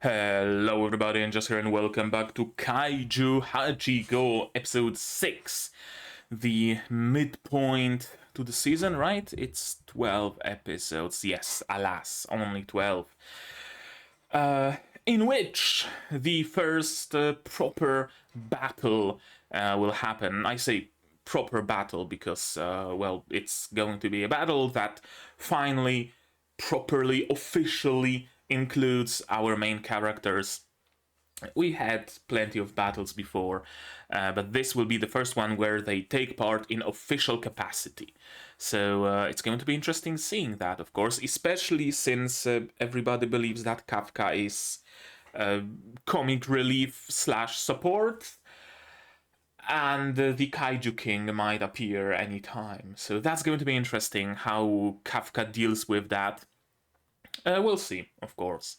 Hello everybody, and just here and welcome back to Kaiju Hachiko episode 6. The midpoint to the season, right? It's 12 episodes. Yes, alas, only 12. In which the first proper battle will happen. I say proper battle because, well, it's going to be a battle that finally, properly, officially includes our main characters. We had plenty of battles before, but this will be the first one where they take part in official capacity. So it's going to be interesting seeing that, of course, especially since everybody believes that Kafka is comic relief slash support, and the Kaiju King might appear anytime. So that's going to be interesting how Kafka deals with that. We'll see, of course.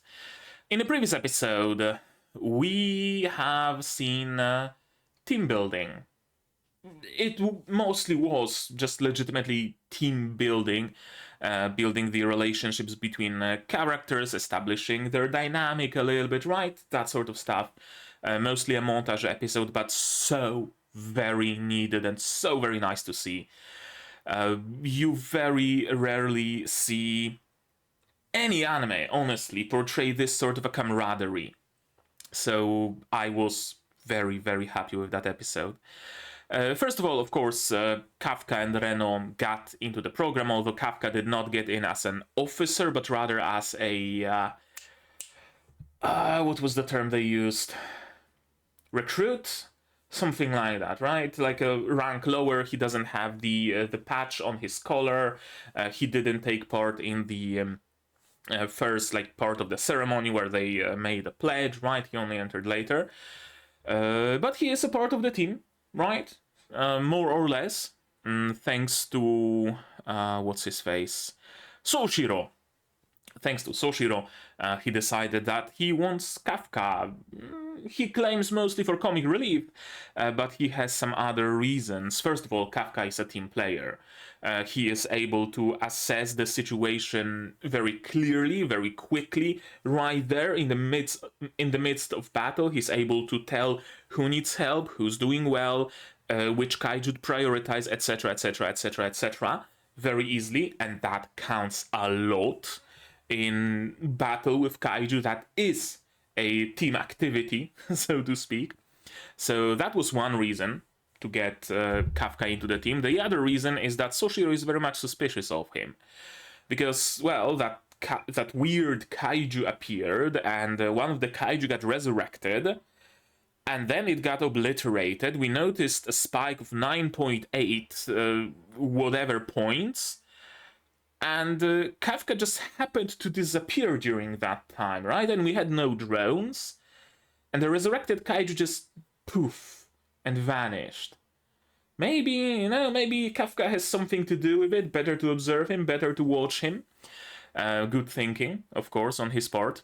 In the previous episode, we have seen team building. It mostly was just legitimately team building, building the relationships between characters, establishing their dynamic a little bit, right? That sort of stuff. Mostly a montage episode, but so very needed and so very nice to see. You very rarely see any anime, honestly, portray this sort of a camaraderie. So I was very, very happy with that episode. First of all, of course, Kafka and Reno got into the program, although Kafka did not get in as an officer, but rather as a... what was the term they used? Recruit? Something like that, right? Like a rank lower. He doesn't have the patch on his collar. He didn't take part in the... first part of the ceremony where they made a pledge, right? He only entered later, but he is a part of the team, right? More or less, thanks to what's his face, Soshiro. Thanks to Soshiro, he decided that he wants Kafka. He claims mostly for comic relief, but he has some other reasons. First of all, Kafka is a team player. He is able to assess the situation very clearly, very quickly, right there in the midst of battle. He's able to tell who needs help, who's doing well, which kaiju to prioritize, etc., etc., etc., etc., very easily, and that counts a lot in battle with kaiju that is a team activity, so to speak. So that was one reason to get Kafka into the team. The other reason is that Soshiro is very much suspicious of him. Because, well, that weird kaiju appeared, and one of the kaiju got resurrected, and then it got obliterated. We noticed a spike of 9.8 whatever points, and Kafka just happened to disappear during that time, right? And we had no drones, and the resurrected kaiju just poof and vanished. Maybe Kafka has something to do with it. Better to observe him, better to watch him. Good thinking, of course, on his part.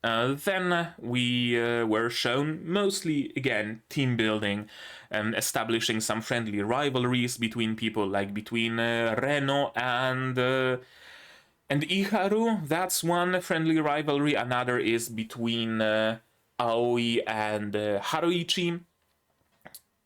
Then we were shown mostly, again, team building, establishing some friendly rivalries between people, like between Reno and Iharu. That's one friendly rivalry. Another is between Aoi and Haruichi.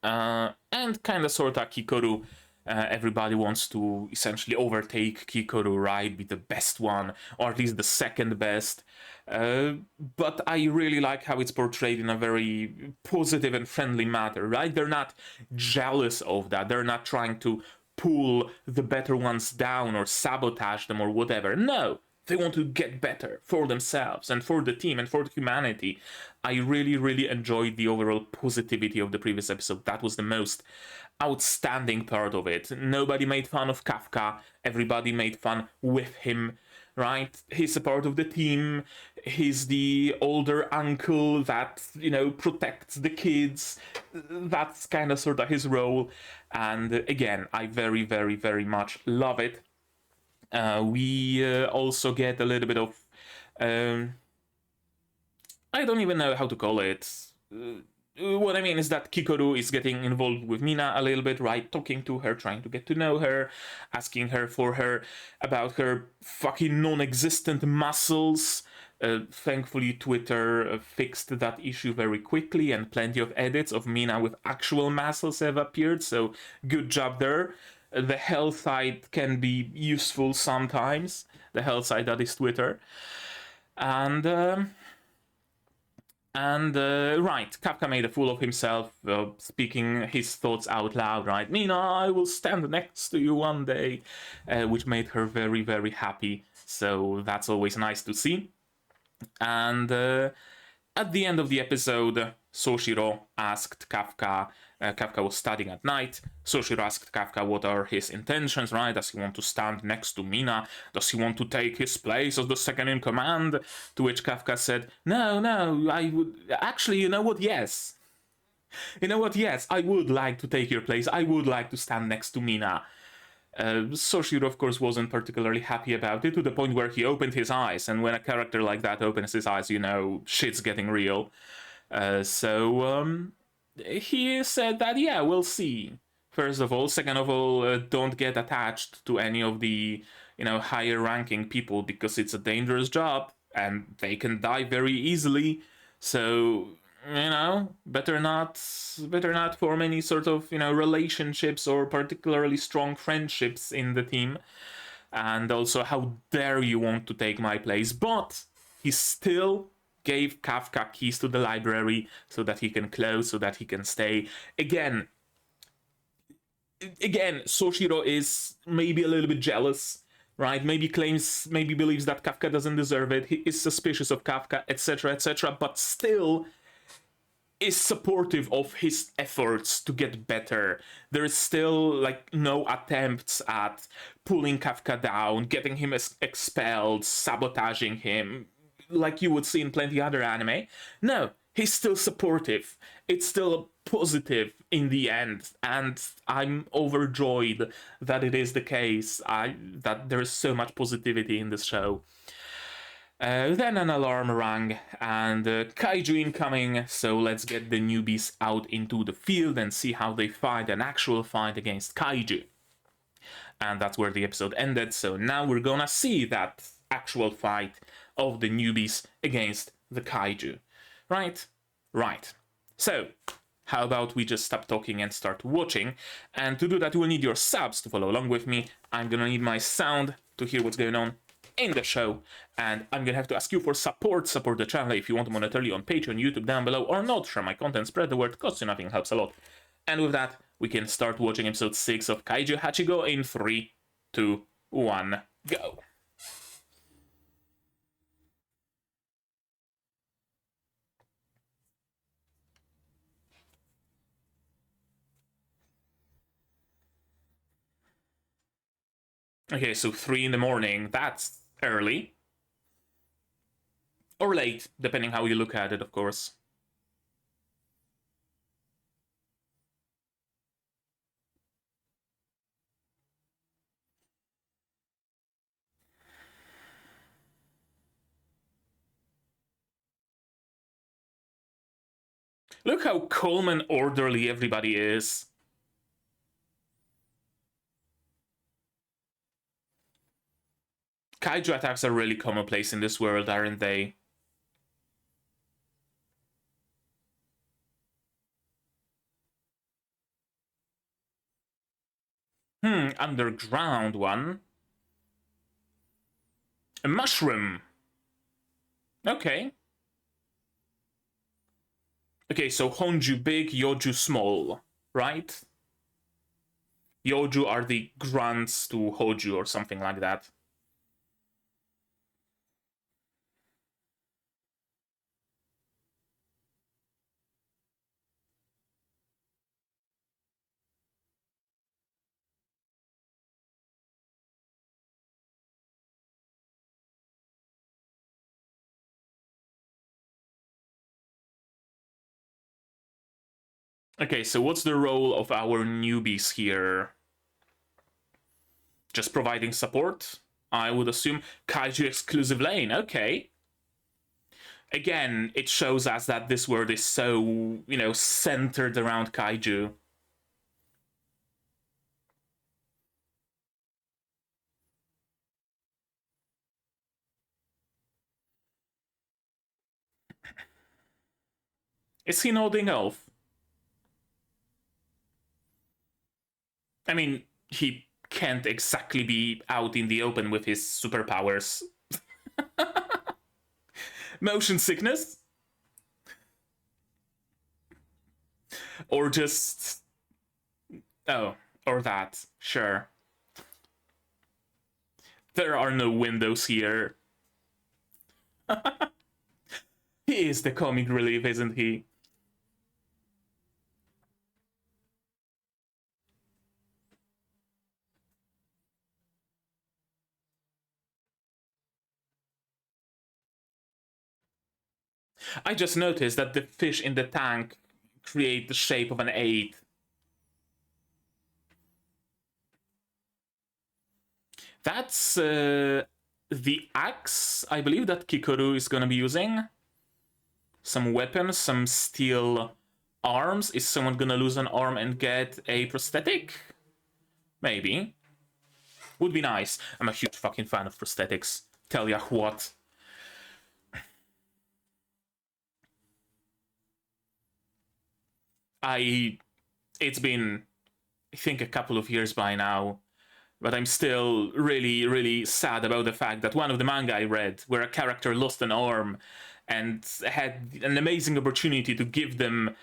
And kind of sort of Kikoru. Everybody wants to essentially overtake Kikoru, right? Be the best one, or at least the second best. But I really like how it's portrayed in a very positive and friendly manner, right? They're not jealous of that. They're not trying to pull the better ones down or sabotage them or whatever. No, they want to get better for themselves and for the team and for humanity. I really, really enjoyed the overall positivity of the previous episode. That was the most outstanding part of it. Nobody made fun of Kafka. Everybody made fun with him, right? He's a part of the team. He's the older uncle that, protects the kids. That's kind of sort of his role. And again, I very, very, very much love it. We also get a little bit of... I don't even know how to call it. What I mean is that Kikoru is getting involved with Mina a little bit, right? Talking to her, trying to get to know her, asking her about her fucking non-existent muscles, Thankfully, Twitter fixed that issue very quickly, and plenty of edits of Mina with actual muscles have appeared, so good job there. The hell side can be useful sometimes, the hell side that is Twitter. And right, Kafka made a fool of himself, speaking his thoughts out loud, right? Mina, I will stand next to you one day, which made her very, very happy. So that's always nice to see. And at the end of the episode, Soshiro asked Kafka, Kafka was studying at night, Soshiro asked Kafka what are his intentions, right? Does he want to stand next to Mina? Does he want to take his place as the second in command? To which Kafka said, no, I would... Actually, you know what? Yes. You know what? Yes, I would like to take your place. I would like to stand next to Mina. Soshiro, of course, wasn't particularly happy about it, to the point where he opened his eyes, and when a character like that opens his eyes, you know, shit's getting real. So he said that, yeah, we'll see. First of all. Second of all, don't get attached to any of the, you know, higher ranking people, because it's a dangerous job, and they can die very easily. So, you know, better not form any sort of, you know, relationships or particularly strong friendships in the team. And also, how dare you want to take my place? But he still gave Kafka keys to the library so that he can close, so that he can stay. Again, Soshiro is maybe a little bit jealous, right? Maybe believes that Kafka doesn't deserve it. He is suspicious of Kafka, etc., but still is supportive of his efforts to get better. There is still like no attempts at pulling Kafka down, getting him expelled, sabotaging him, like you would see in plenty other anime. No, he's still supportive. It's still positive in the end, and I'm overjoyed that it is the case. That there is so much positivity in this show. Then an alarm rang, and Kaiju incoming, so let's get the newbies out into the field and see how they fight an actual fight against Kaiju. And that's where the episode ended, so now we're gonna see that actual fight of the newbies against the Kaiju. Right? Right. So, how about we just stop talking and start watching? And to do that, you will need your subs to follow along with me. I'm gonna need my sound to hear what's going on in the show, and I'm gonna have to ask you for support the channel if you want monetarily on Patreon, YouTube down below, or not. Share my content, spread the word, costs you nothing, helps a lot. And with that, we can start watching episode 6 of Kaiju Hachigo in 3, 2, 1, go. Okay, so 3 in the morning, that's early. Or late, depending how you look at it, of course. Look how calm and orderly everybody is. Kaiju attacks are really commonplace in this world, aren't they? Underground one. A mushroom. Okay. Okay, so Honju big, Yoju small, right? Yoju are the grunts to Hoju or something like that. Okay, so what's the role of our newbies here? Just providing support? I would assume Kaiju exclusive lane, okay. Again, it shows us that this world is so, you know, centered around Kaiju. Is he nodding off? I mean, he can't exactly be out in the open with his superpowers. Motion sickness? Or just... Oh, or that. Sure. There are no windows here. He is the comic relief, isn't he? I just noticed that the fish in the tank create the shape of an 8. That's the axe, I believe, that Kikoru is gonna be using. Some weapons, some steel arms. Is someone gonna lose an arm and get a prosthetic? Maybe. Would be nice. I'm a huge fucking fan of prosthetics. Tell ya what. It's been, I think, a couple of years by now, but I'm still really, really sad about the fact that one of the manga I read, where a character lost an arm and had an amazing opportunity to give them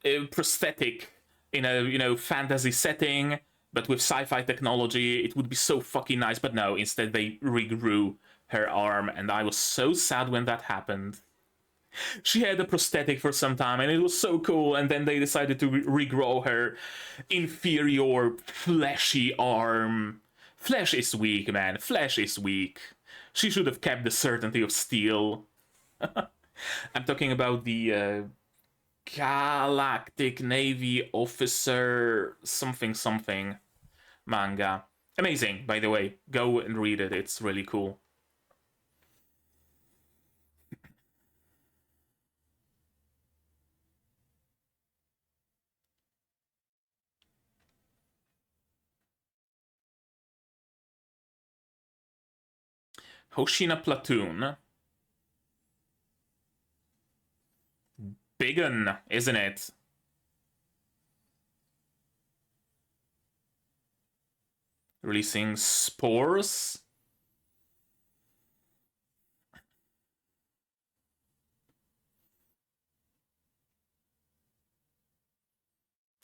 a prosthetic in a, fantasy setting, but with sci-fi technology, it would be so fucking nice. But no, instead they regrew her arm, and I was so sad when that happened. She had a prosthetic for some time and it was so cool, and then they decided to regrow her inferior fleshy arm. Flesh is weak, man. Flesh is weak. She should have kept the certainty of steel. I'm talking about the Galactic Navy Officer something something manga. Amazing, by the way. Go and read it. It's really cool. Hoshina Platoon. Biggin, isn't it? Releasing spores.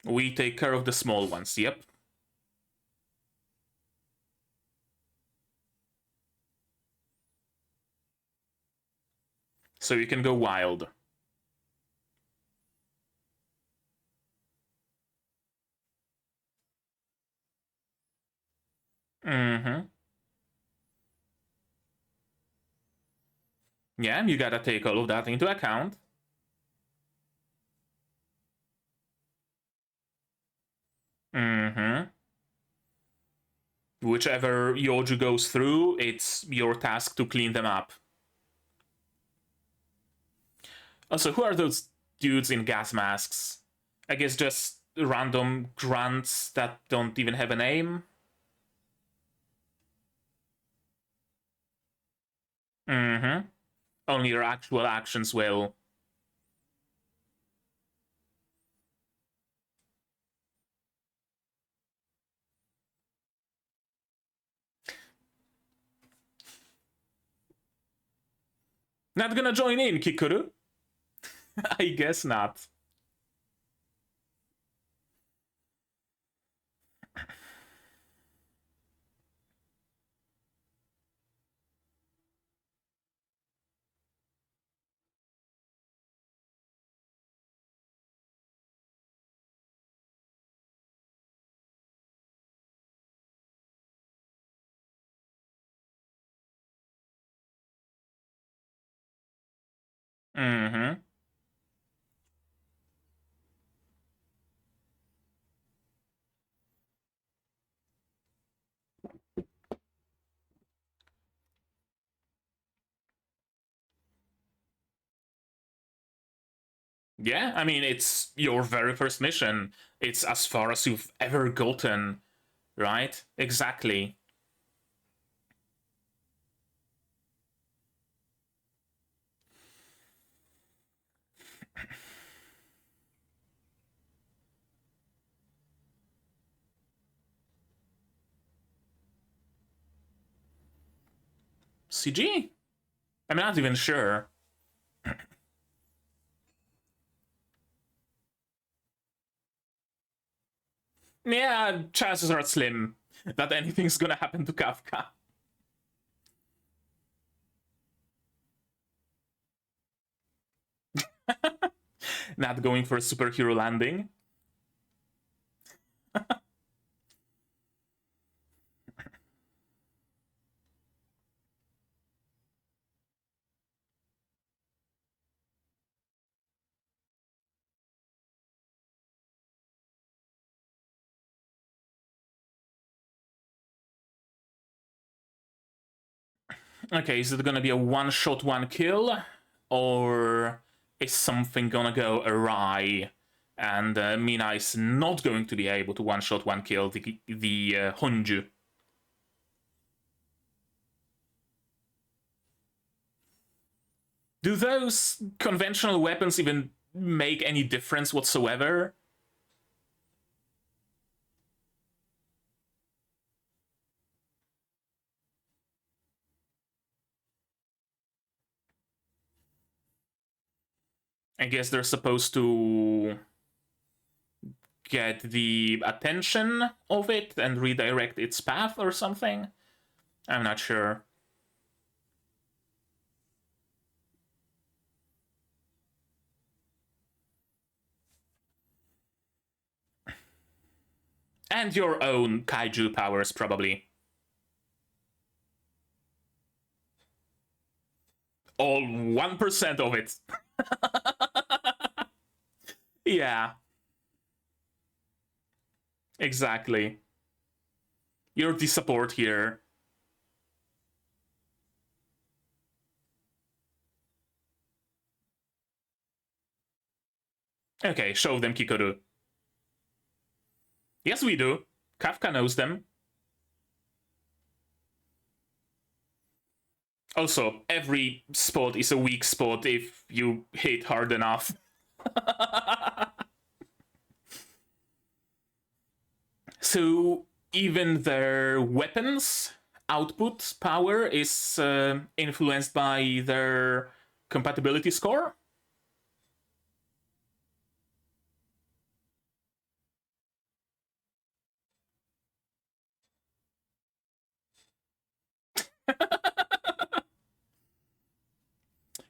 We take care of the small ones, yep. So you can go wild. Mm-hmm. Yeah, you gotta take all of that into account. Mm-hmm. Whichever Yoju goes through, it's your task to clean them up. Also, who are those dudes in gas masks? I guess just random grunts that don't even have a name? Mm-hmm. Only your actual actions will. Not gonna join in, Kikuru? I guess not. Mm-hmm. Yeah, I mean, it's your very first mission. It's as far as you've ever gotten, right? Exactly. CG? I'm not even sure. Yeah, chances are slim that anything's gonna happen to Kafka. Not going for a superhero landing. Okay, is it gonna be a one-shot, one-kill? Or is something gonna go awry? And Mina is not going to be able to one-shot, one-kill the Honju. Do those conventional weapons even make any difference whatsoever? I guess they're supposed to get the attention of it and redirect its path or something? I'm not sure. And your own kaiju powers, probably. All 1% of it. Yeah. Exactly. You're the support here. Okay, show them Kikoru. Yes, we do. Kafka knows them. Also, every spot is a weak spot if you hit hard enough. So, even their weapons output power is influenced by their compatibility score?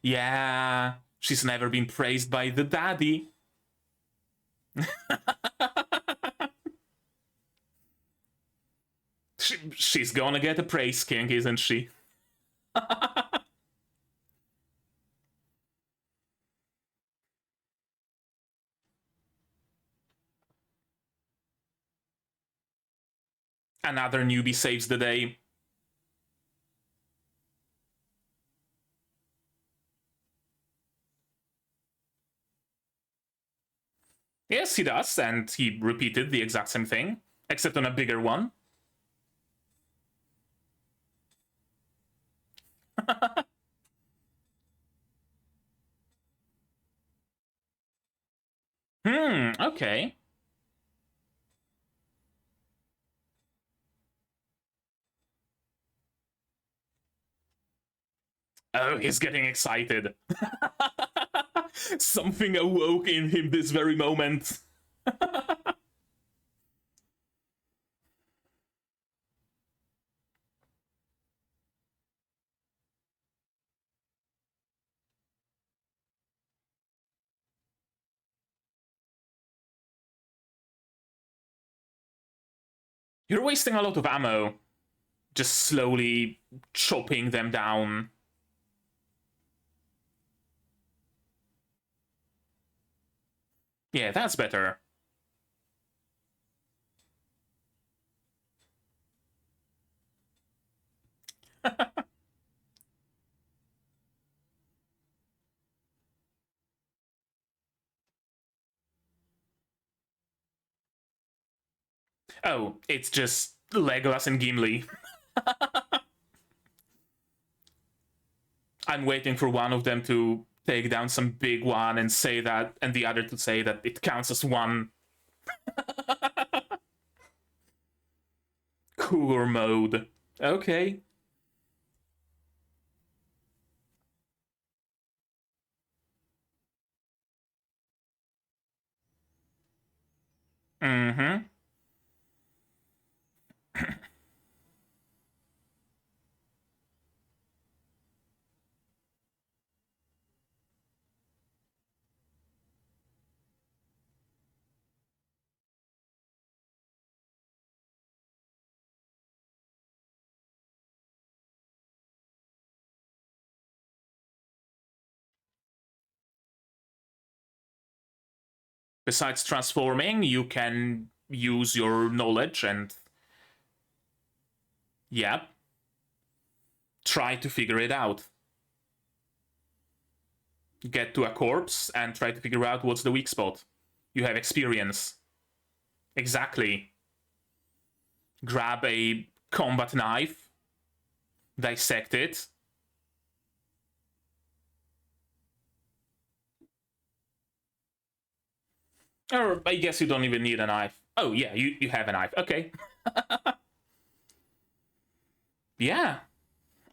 Yeah, she's never been praised by the daddy. She's gonna get a praise king, isn't she? Another newbie saves the day. Yes, he does, and he repeated the exact same thing, except on a bigger one. Okay. Oh, he's getting excited. Something awoke in him this very moment. You're wasting a lot of ammo. Just slowly chopping them down. Yeah, that's better. Oh, it's just Legolas and Gimli. I'm waiting for one of them to take down some big one and say that, and the other to say that it counts as one. Cougar mode. Okay. Besides transforming, you can use your knowledge and, yeah, try to figure it out. Get to a corpse and try to figure out what's the weak spot. You have experience. Exactly. Grab a combat knife, dissect it. Or I guess you don't even need a knife. Oh yeah, you have a knife. Okay. Yeah.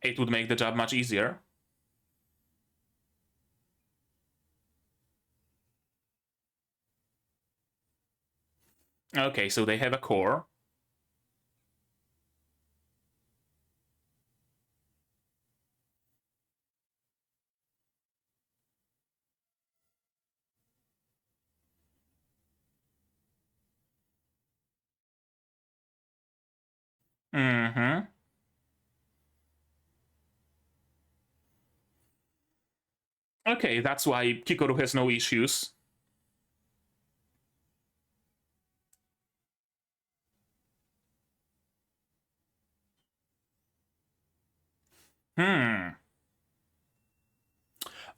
It would make the job much easier. Okay, so they have a core. Mm-hmm. Okay, that's why Kikoru has no issues. Hmm.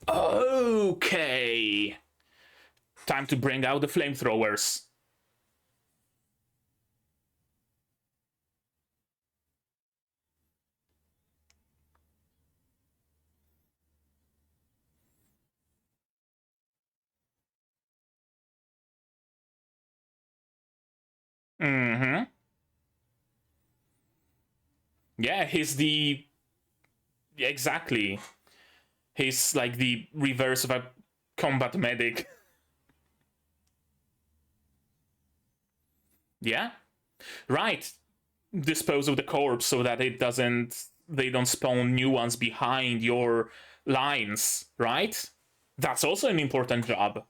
Okay. Time to bring out the flamethrowers. Mm-hmm. Yeah, he's the... Exactly. He's like the reverse of a combat medic. Yeah? Right. Dispose of the corpse so that it doesn't... They don't spawn new ones behind your lines, right? That's also an important job.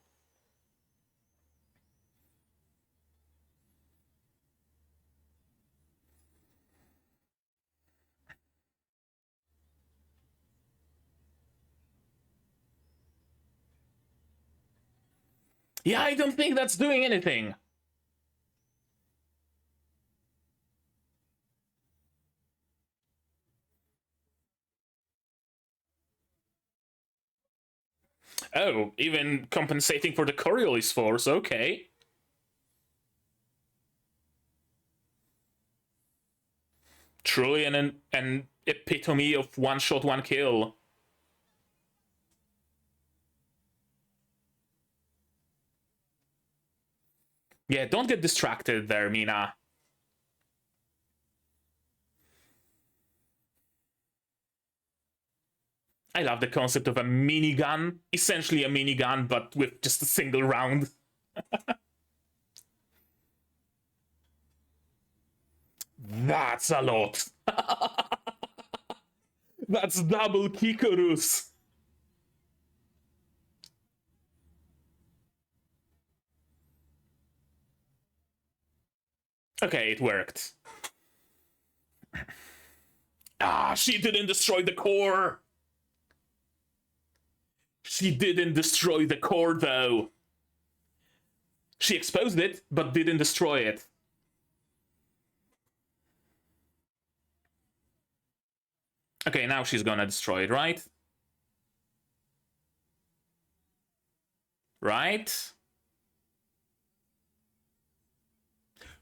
Yeah, I don't think that's doing anything. Oh, even compensating for the Coriolis force, okay. Truly an epitome of one shot, one kill. Yeah, don't get distracted there, Mina. I love the concept of a minigun, essentially a minigun, but with just a single round. That's a lot. That's double Kikorus. Okay, it worked. Ah, she didn't destroy the core. She didn't destroy the core, though. She exposed it, but didn't destroy it. Okay, now she's gonna destroy it, right? Right?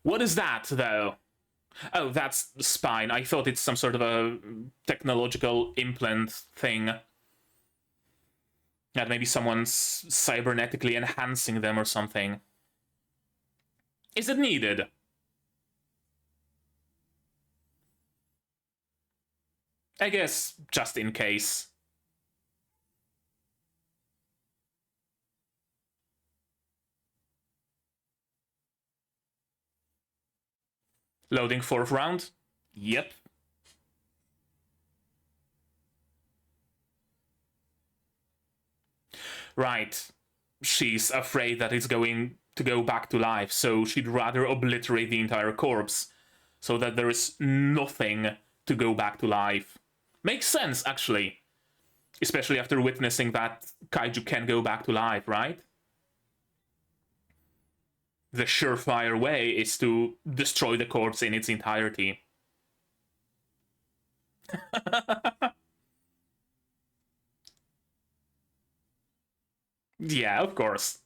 What is that, though? Oh, that's the spine. I thought it's some sort of a technological implant thing. That maybe someone's cybernetically enhancing them or something. Is it needed? I guess just in case. Loading fourth round? Yep. Right. She's afraid that it's going to go back to life, so she'd rather obliterate the entire corpse so that there is nothing to go back to life. Makes sense, actually. Especially after witnessing that kaiju can go back to life, right? the surefire way is to destroy the corpse in its entirety. Yeah, of course.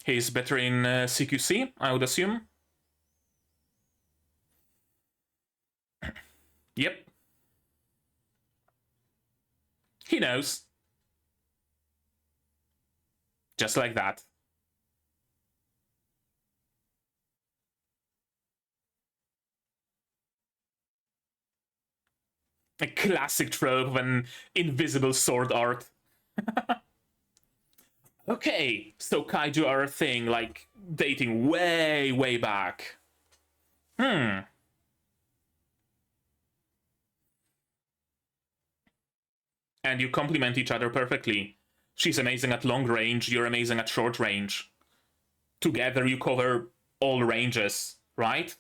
He's better in CQC, I would assume. Yep. He knows. Just like that. A classic trope of an invisible sword art. Okay, so kaiju are a thing, like, dating way, way back. And you complement each other perfectly. She's amazing at long range, you're amazing at short range. Together you cover all ranges, right?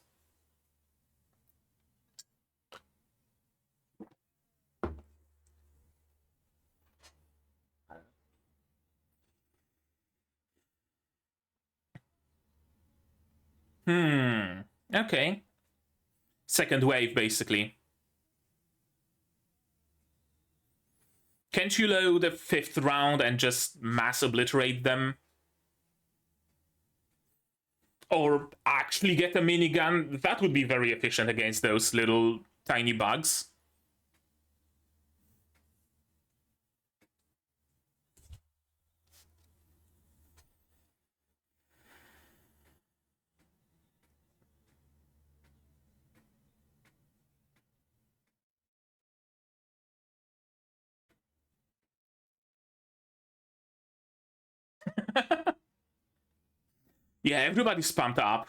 Okay. Second wave, basically. Can't you load the 5th round and just mass obliterate them? Or actually get a minigun? That would be very efficient against those little tiny bugs. Yeah, everybody's pumped up.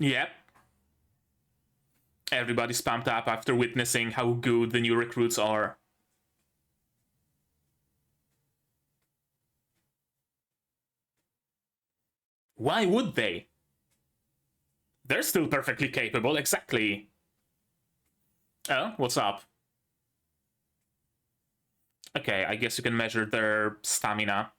Yep. Everybody's pumped up after witnessing how good the new recruits are. Why would they? They're still perfectly capable, exactly. Oh, what's up? Okay, I guess you can measure their stamina.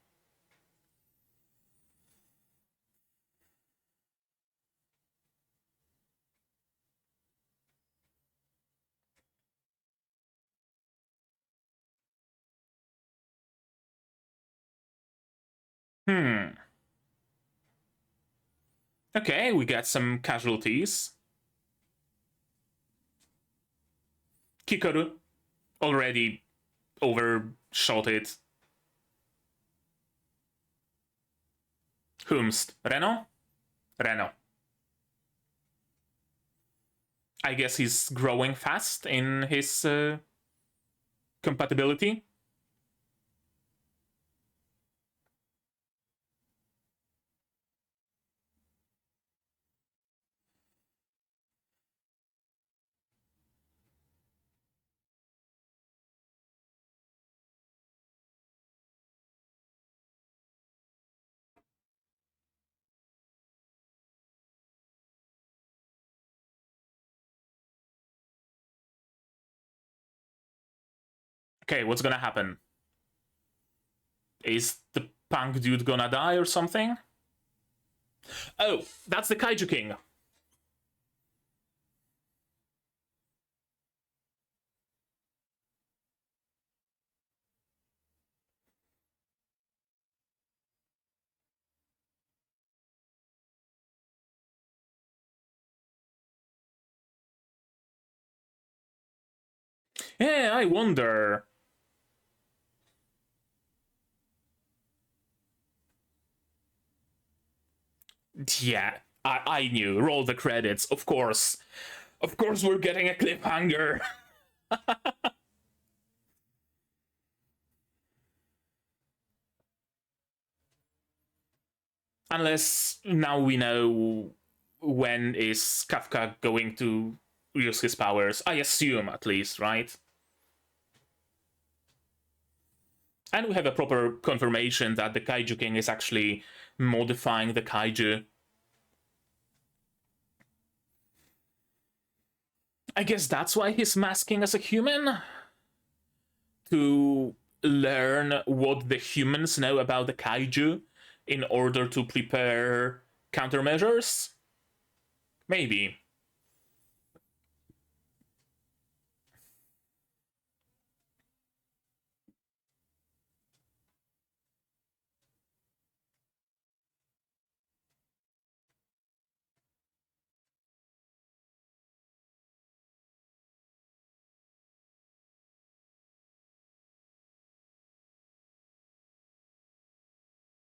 Okay, we got some casualties. Kikoru already overshot it. Whomst? Reno? Reno. I guess he's growing fast in his compatibility. Okay, what's gonna happen? Is the punk dude gonna die or something? Oh, that's the Kaiju King. Yeah, I wonder. Yeah, I knew. Roll the credits, of course. Of course, we're getting a cliffhanger. Unless now we know when is Kafka going to use his powers. I assume, at least, right? And we have a proper confirmation that the Kaiju King is actually modifying the Kaiju. I guess that's why he's masking as a human? To learn what the humans know about the kaiju in order to prepare countermeasures? Maybe.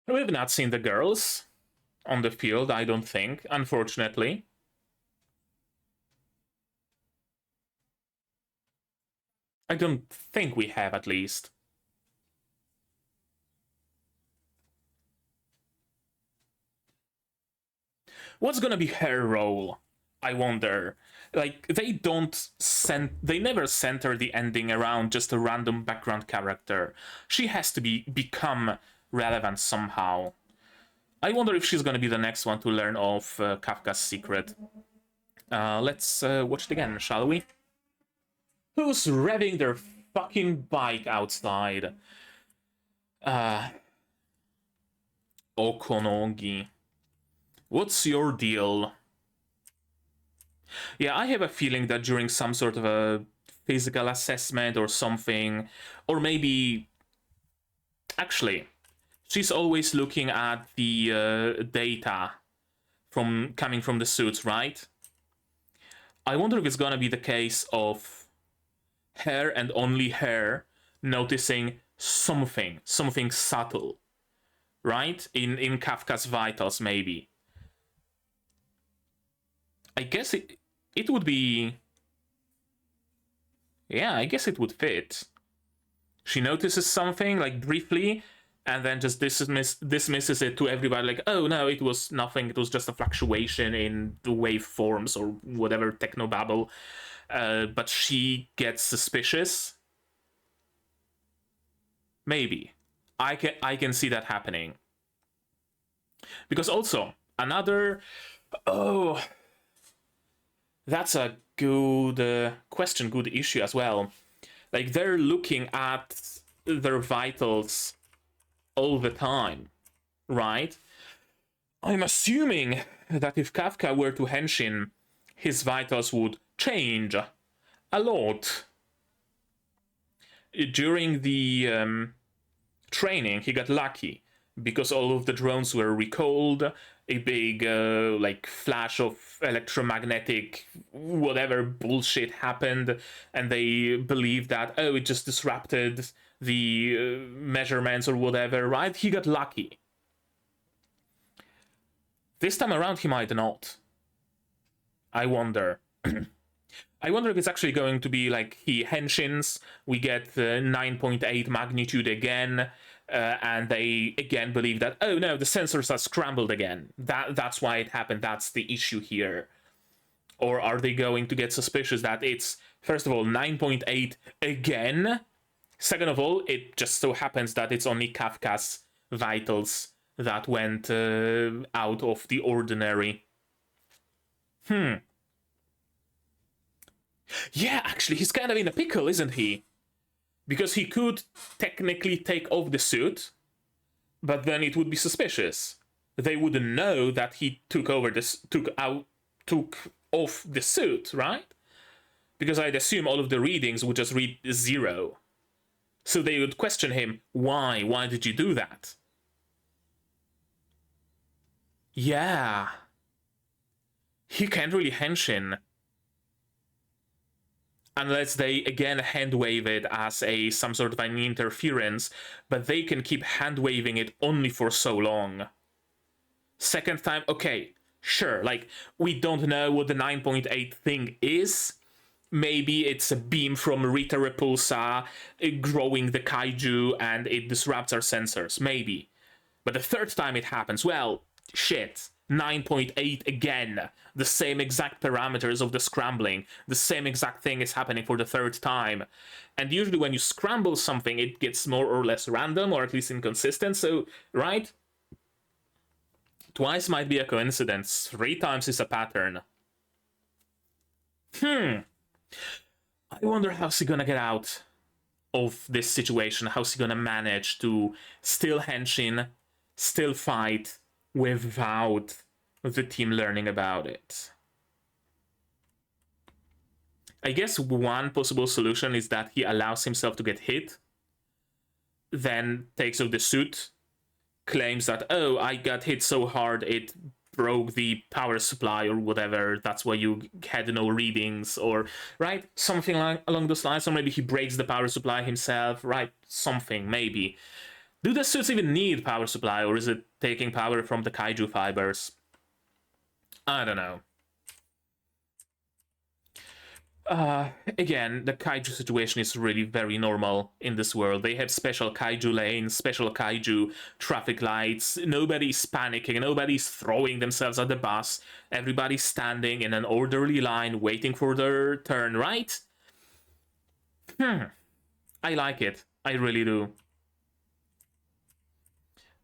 We've not seen the girls on the field, I don't think, unfortunately. I don't think we have, at least. What's gonna be her role? I wonder. Like, they never center the ending around just a random background character. She has to become relevant somehow. I wonder if she's gonna be the next one to learn of Kafka's secret. Let's watch it again, shall we? Who's revving their fucking bike outside? Okonogi. What's your deal? Yeah, I have a feeling that during some sort of a physical assessment or something, or maybe... Actually, she's always looking at the data coming from the suits, right? I wonder if it's gonna be the case of her and only her noticing something subtle, right? In Kafka's vitals, maybe. I guess it would be... Yeah, I guess it would fit. She notices something, like, briefly, and then just dismisses it to everybody, like, oh, no, it was nothing, it was just a fluctuation in the waveforms or whatever technobabble. But she gets suspicious. Maybe. I can see that happening. Because also, another... Oh... That's a good question, good issue as well. Like, they're looking at their vitals all the time, right? I'm assuming that if Kafka were to henshin, his vitals would change a lot. During the training, he got lucky because all of the drones were recalled. A big like flash of electromagnetic whatever bullshit happened, and they believed that, oh, it just disrupted the measurements or whatever, right? He got lucky. This time around he might not. I wonder. I wonder if it's actually going to be like he henshins, we get the 9.8 magnitude again, and they again believe that, oh no, the sensors are scrambled again. That's why it happened. That's the issue here. Or are they going to get suspicious that it's, first of all, 9.8 again? Second of all, it just so happens that it's only Kafka's vitals that went out of the ordinary. Yeah, actually, he's kind of in a pickle, isn't he? Because he could technically take off the suit, but then it would be suspicious. They wouldn't know that he took off the suit, right? Because I'd assume all of the readings would just read 0. So they would question him, why? Why did you do that? Yeah. He can't really henshin. Unless they again hand wave it as some sort of an interference, but they can keep hand waving it only for so long. Second time, okay, sure, like, we don't know what the 9.8 thing is. Maybe it's a beam from Rita Repulsa growing the kaiju and it disrupts our sensors, maybe. But the third time it happens, well, shit. 9.8 again. The same exact parameters of the scrambling. The same exact thing is happening for the third time. And usually when you scramble something, it gets more or less random, or at least inconsistent, so, right? Twice might be a coincidence. 3 times is a pattern. I wonder how's he gonna get out. of this situation. How's he gonna manage to still henshin, still fight without the team learning about it? I guess one possible solution is that he allows himself to get hit, then takes off the suit, claims that, oh, I got hit so hard it broke the power supply or whatever, that's why you had no readings, or, right? Something along those lines. Or maybe he breaks the power supply himself, right? Something, maybe. Do the suits even need power supply, or is it taking power from the kaiju fibers? I don't know. Again, the kaiju situation is really very normal in this world. They have special kaiju lanes, special kaiju traffic lights. Nobody's panicking, nobody's throwing themselves at the bus. Everybody's standing in an orderly line waiting for their turn, right? I like it. I really do.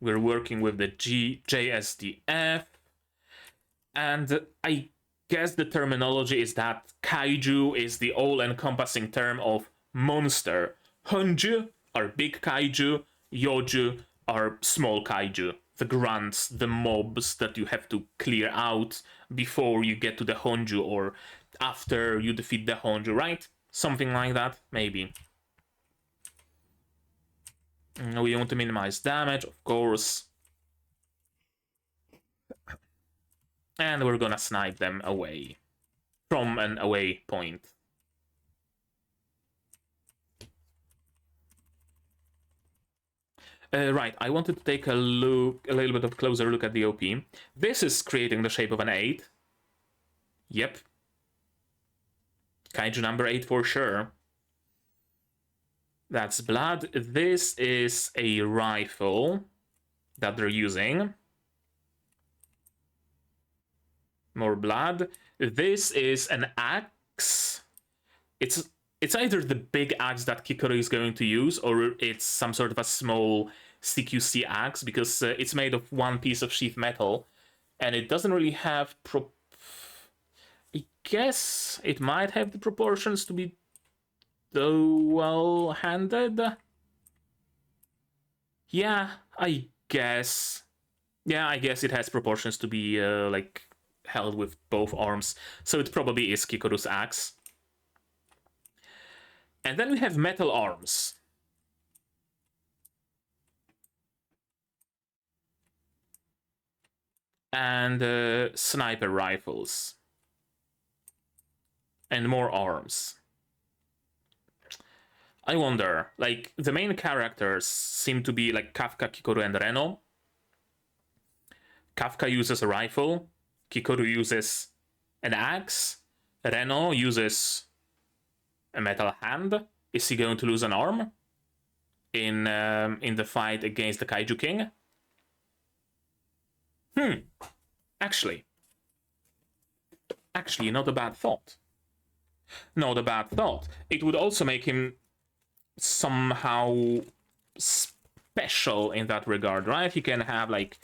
We're working with the JSDF. And I guess the terminology is that kaiju is the all-encompassing term of monster. Honju are big kaiju, yoju are small kaiju. The grunts, the mobs that you have to clear out before you get to the honju or after you defeat the honju, right? Something like that, maybe. We want to minimize damage, of course. And we're gonna snipe them away from an away point. Right, I wanted to take a little bit of a closer look at the OP. This is creating the shape of an 8. Yep. Kaiju number 8 for sure. That's blood. This is a rifle that they're using. More blood. This is an axe. It's either the big axe that Kikoru is going to use, or it's some sort of a small CQC axe, because it's made of one piece of sheath metal, and it doesn't really have I guess it might have the proportions to be dual-handed. Yeah, I guess. Yeah, I guess it has proportions to be like held with both arms, so it probably is Kikoru's axe. And then we have metal arms. And sniper rifles. And more arms. I wonder, like, the main characters seem to be like Kafka, Kikoru, and Reno. Kafka uses a rifle, Kikoru uses an axe, Reno uses a metal hand. Is he going to lose an arm in the fight against the Kaiju King? Actually, not a bad thought. Not a bad thought. It would also make him somehow special in that regard, right? He can have like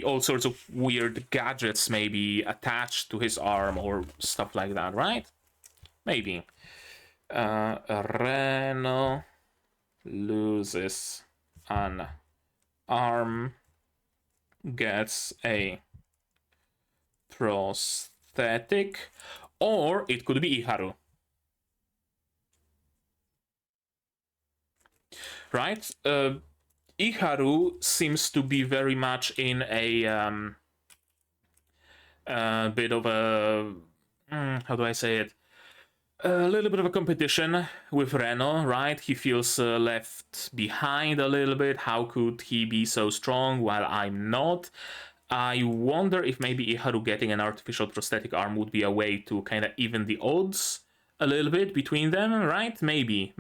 all sorts of weird gadgets maybe attached to his arm or stuff like that, right? Maybe. Reno loses an arm, gets a prosthetic, or it could be Iharu. Right? Iharu seems to be very much in a bit of a how do I say it? A little bit of a competition with Reno, right? He feels left behind a little bit. How could he be so strong while I'm not? I wonder if maybe Iharu getting an artificial prosthetic arm would be a way to kind of even the odds a little bit between them, right? Maybe.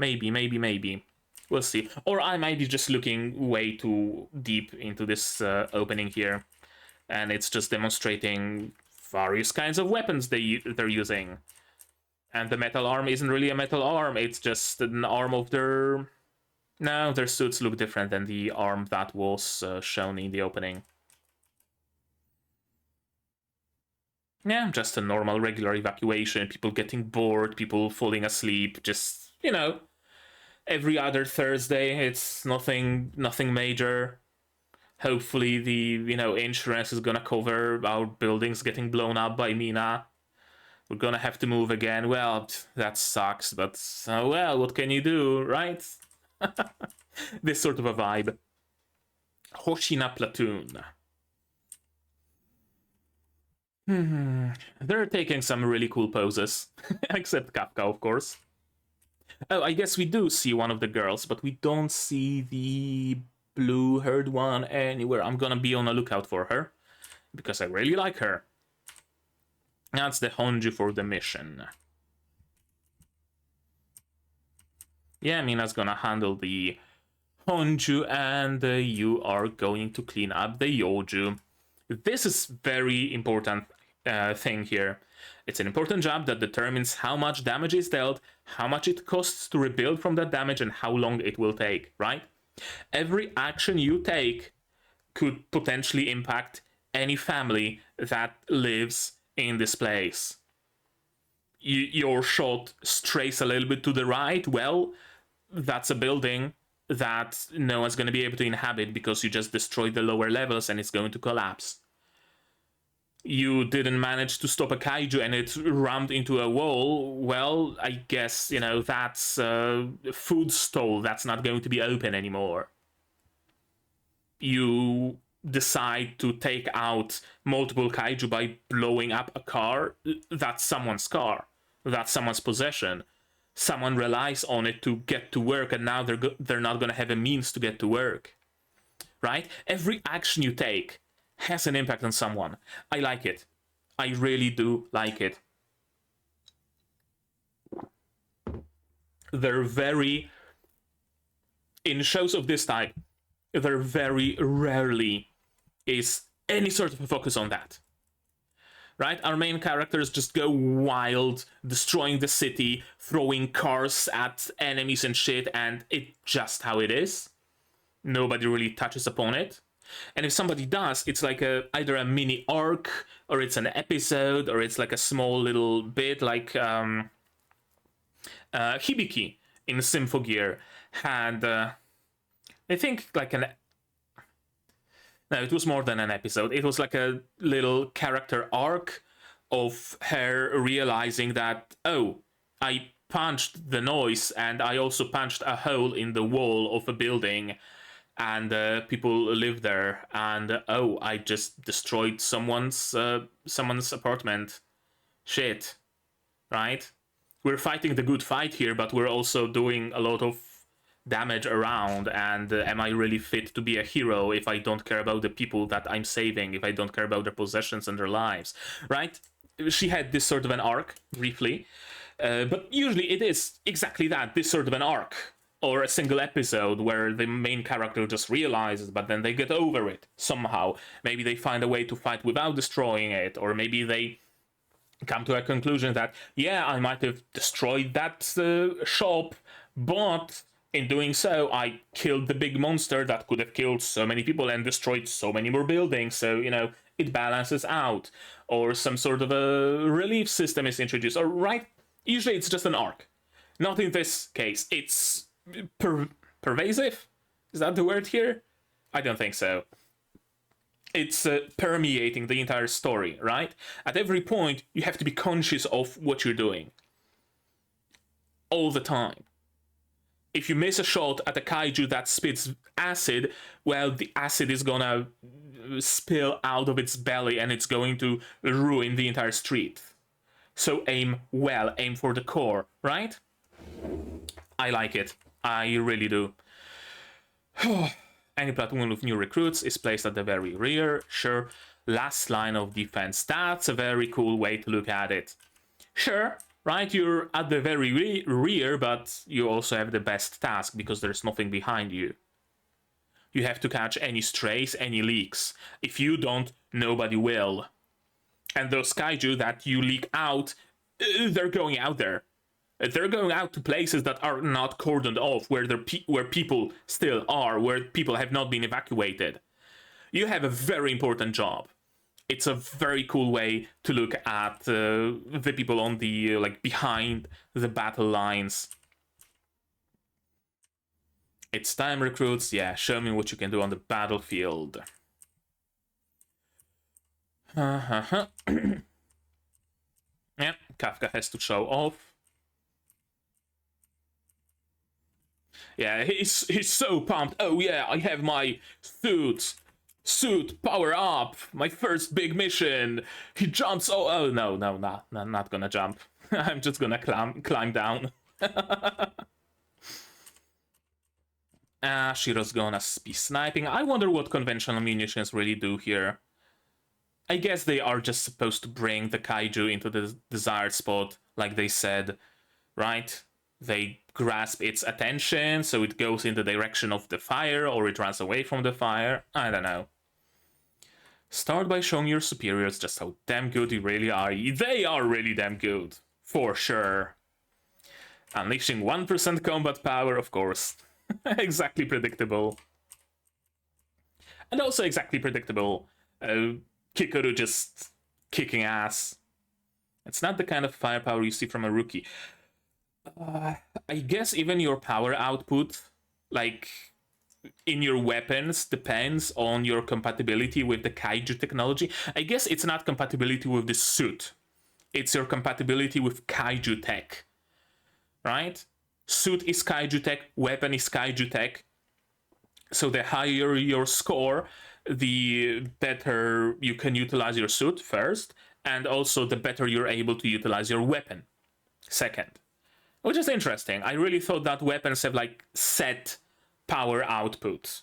We'll see. Or I might be just looking way too deep into this opening here, and it's just demonstrating various kinds of weapons they're using. And the metal arm isn't really a metal arm, it's just an arm of their... No, their suits look different than the arm that was shown in the opening. Yeah, just a normal, regular evacuation, people getting bored, people falling asleep, just, you know, every other Thursday. It's nothing major. Hopefully the insurance is gonna cover our buildings getting blown up by Mina. We're gonna have to move again. Well, that sucks, but well, what can you do, right? This sort of a vibe. Hoshina Platoon. They're taking some really cool poses. Except Kafka, of course. Oh, I guess we do see one of the girls, but we don't see the blue-haired one anywhere. I'm gonna be on the lookout for her, because I really like her. That's the Honju for the mission. Yeah, Mina's gonna handle the Honju, and you are going to clean up the Yoju. This is very important thing here. It's an important job that determines how much damage is dealt, how much it costs to rebuild from that damage, and how long it will take, right? Every action you take could potentially impact any family that lives in this place. Your shot strays a little bit to the right, well, that's a building that no one's going to be able to inhabit because you just destroyed the lower levels and it's going to collapse. You didn't manage to stop a kaiju and it rammed into a wall, well, I guess, that's a food stall that's not going to be open anymore. You decide to take out multiple kaiju by blowing up a car, that's someone's car. That's someone's possession. Someone relies on it to get to work, and now they're not going to have a means to get to work. Right? Every action you take has an impact on someone. I like it. I really do like it. They're very... In shows of this type, there very rarely is any sort of a focus on that. Right? Our main characters just go wild, destroying the city, throwing cars at enemies and shit, and it's just how it is. Nobody really touches upon it. And if somebody does, it's like either a mini arc, or it's an episode, or it's like a small little bit, like Hibiki in Symphogear had, I think, like an... No, it was more than an episode. It was like a little character arc of her realizing that, oh, I punched the noise and I also punched a hole in the wall of a building and people live there, and oh, I just destroyed someone's apartment. Shit. Right? We're fighting the good fight here, but we're also doing a lot of damage around, and am I really fit to be a hero if I don't care about the people that I'm saving, if I don't care about their possessions and their lives, right? She had this sort of an arc, briefly, but usually it is exactly that, this sort of an arc, or a single episode where the main character just realizes, but then they get over it somehow. Maybe they find a way to fight without destroying it, or maybe they come to a conclusion that, yeah, I might have destroyed that shop, but in doing so, I killed the big monster that could have killed so many people and destroyed so many more buildings, so, it balances out. Or some sort of a relief system is introduced, or right? Usually it's just an arc. Not in this case. It's pervasive? Is that the word here? I don't think so. It's permeating the entire story, right? At every point, you have to be conscious of what you're doing. All the time. If you miss a shot at a kaiju that spits acid, well, the acid is gonna spill out of its belly and it's going to ruin the entire street. So aim well, aim for the core, right? I like it. I really do. Any platoon with new recruits is placed at the very rear. Sure, last line of defense. That's a very cool way to look at it. Sure, right, you're at the very rear, but you also have the best task because there's nothing behind you. You have to catch any strays, any leaks. If you don't, nobody will. And those kaiju that you leak out, they're going out there. They're going out to places that are not cordoned off, where people still are, where people have not been evacuated. You have a very important job. It's a very cool way to look at the people on the behind the battle lines. It's time, recruits. Yeah, show me what you can do on the battlefield. Yeah, Kafka has to show off. Yeah, he's so pumped. Oh yeah, I have my suit power up. My first big mission. He jumps. Oh no, not gonna jump. I'm just gonna climb down. Shiro's gonna be sniping. I wonder what conventional munitions really do here. I guess they are just supposed to bring the kaiju into the desired spot, like they said, right? They grasp its attention, so it goes in the direction of the fire, or it runs away from the fire. I don't know. Start by showing your superiors just how damn good you really are. They are really damn good, for sure. Unleashing 1% combat power, of course. Exactly predictable. And also exactly predictable. Kikoru just kicking ass. It's not the kind of firepower you see from a rookie. I guess even your power output, like in your weapons, depends on your compatibility with the kaiju technology. I guess it's not compatibility with the suit. It's your compatibility with kaiju tech. Right? Suit is kaiju tech, weapon is kaiju tech. So the higher your score, the better you can utilize your suit first, and also the better you're able to utilize your weapon second. Which is interesting. I really thought that weapons have like set power outputs,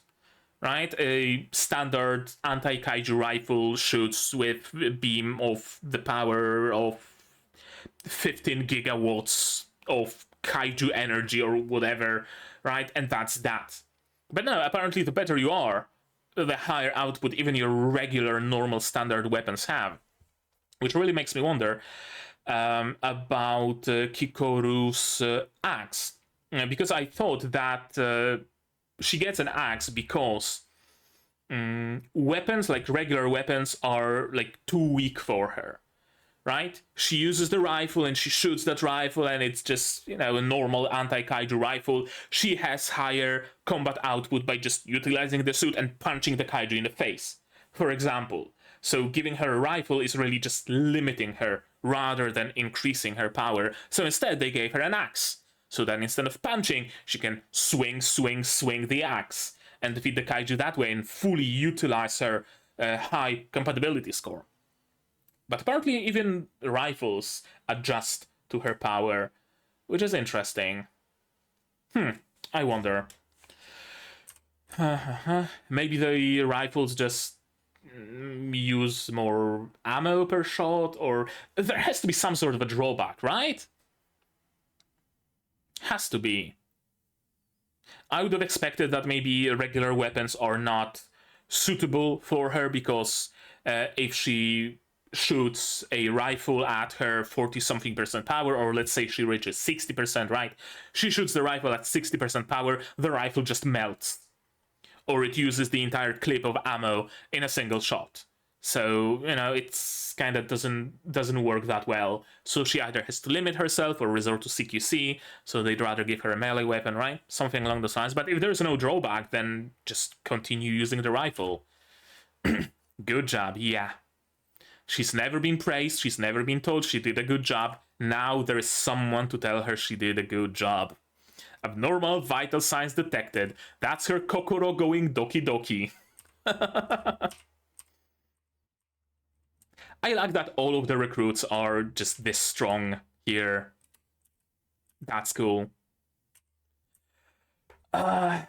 right? A standard anti-kaiju rifle shoots with a beam of the power of 15 gigawatts of kaiju energy or whatever, right? And that's that. But no, apparently the better you are, the higher output even your regular normal standard weapons have. Which really makes me wonder about Kikoru's axe. Because I thought that she gets an axe because weapons, like regular weapons, are like too weak for her. Right? She uses the rifle and she shoots that rifle, and it's just, a normal anti-kaiju rifle. She has higher combat output by just utilizing the suit and punching the kaiju in the face, for example. So giving her a rifle is really just limiting her rather than increasing her power. So instead they gave her an axe. So that instead of punching, she can swing the axe and defeat the kaiju that way and fully utilize her high compatibility score. But apparently even rifles adjust to her power, which is interesting. I wonder. Maybe the rifles just use more ammo per shot, or there has to be some sort of a drawback, right? Has to be. I would have expected that maybe regular weapons are not suitable for her because if she shoots a rifle at her 40-something% power, or let's say she reaches 60%, right? She shoots the rifle at 60% power, the rifle just melts. Or it uses the entire clip of ammo in a single shot. So, it's kind of doesn't work that well. So she either has to limit herself or resort to CQC, so they'd rather give her a melee weapon, right? Something along those lines. But if there's no drawback, then just continue using the rifle. Good job, yeah. She's never been praised, she's never been told she did a good job. Now there is someone to tell her she did a good job. Abnormal vital signs detected. That's her kokoro going doki doki. I like that all of the recruits are just this strong here. That's cool. They're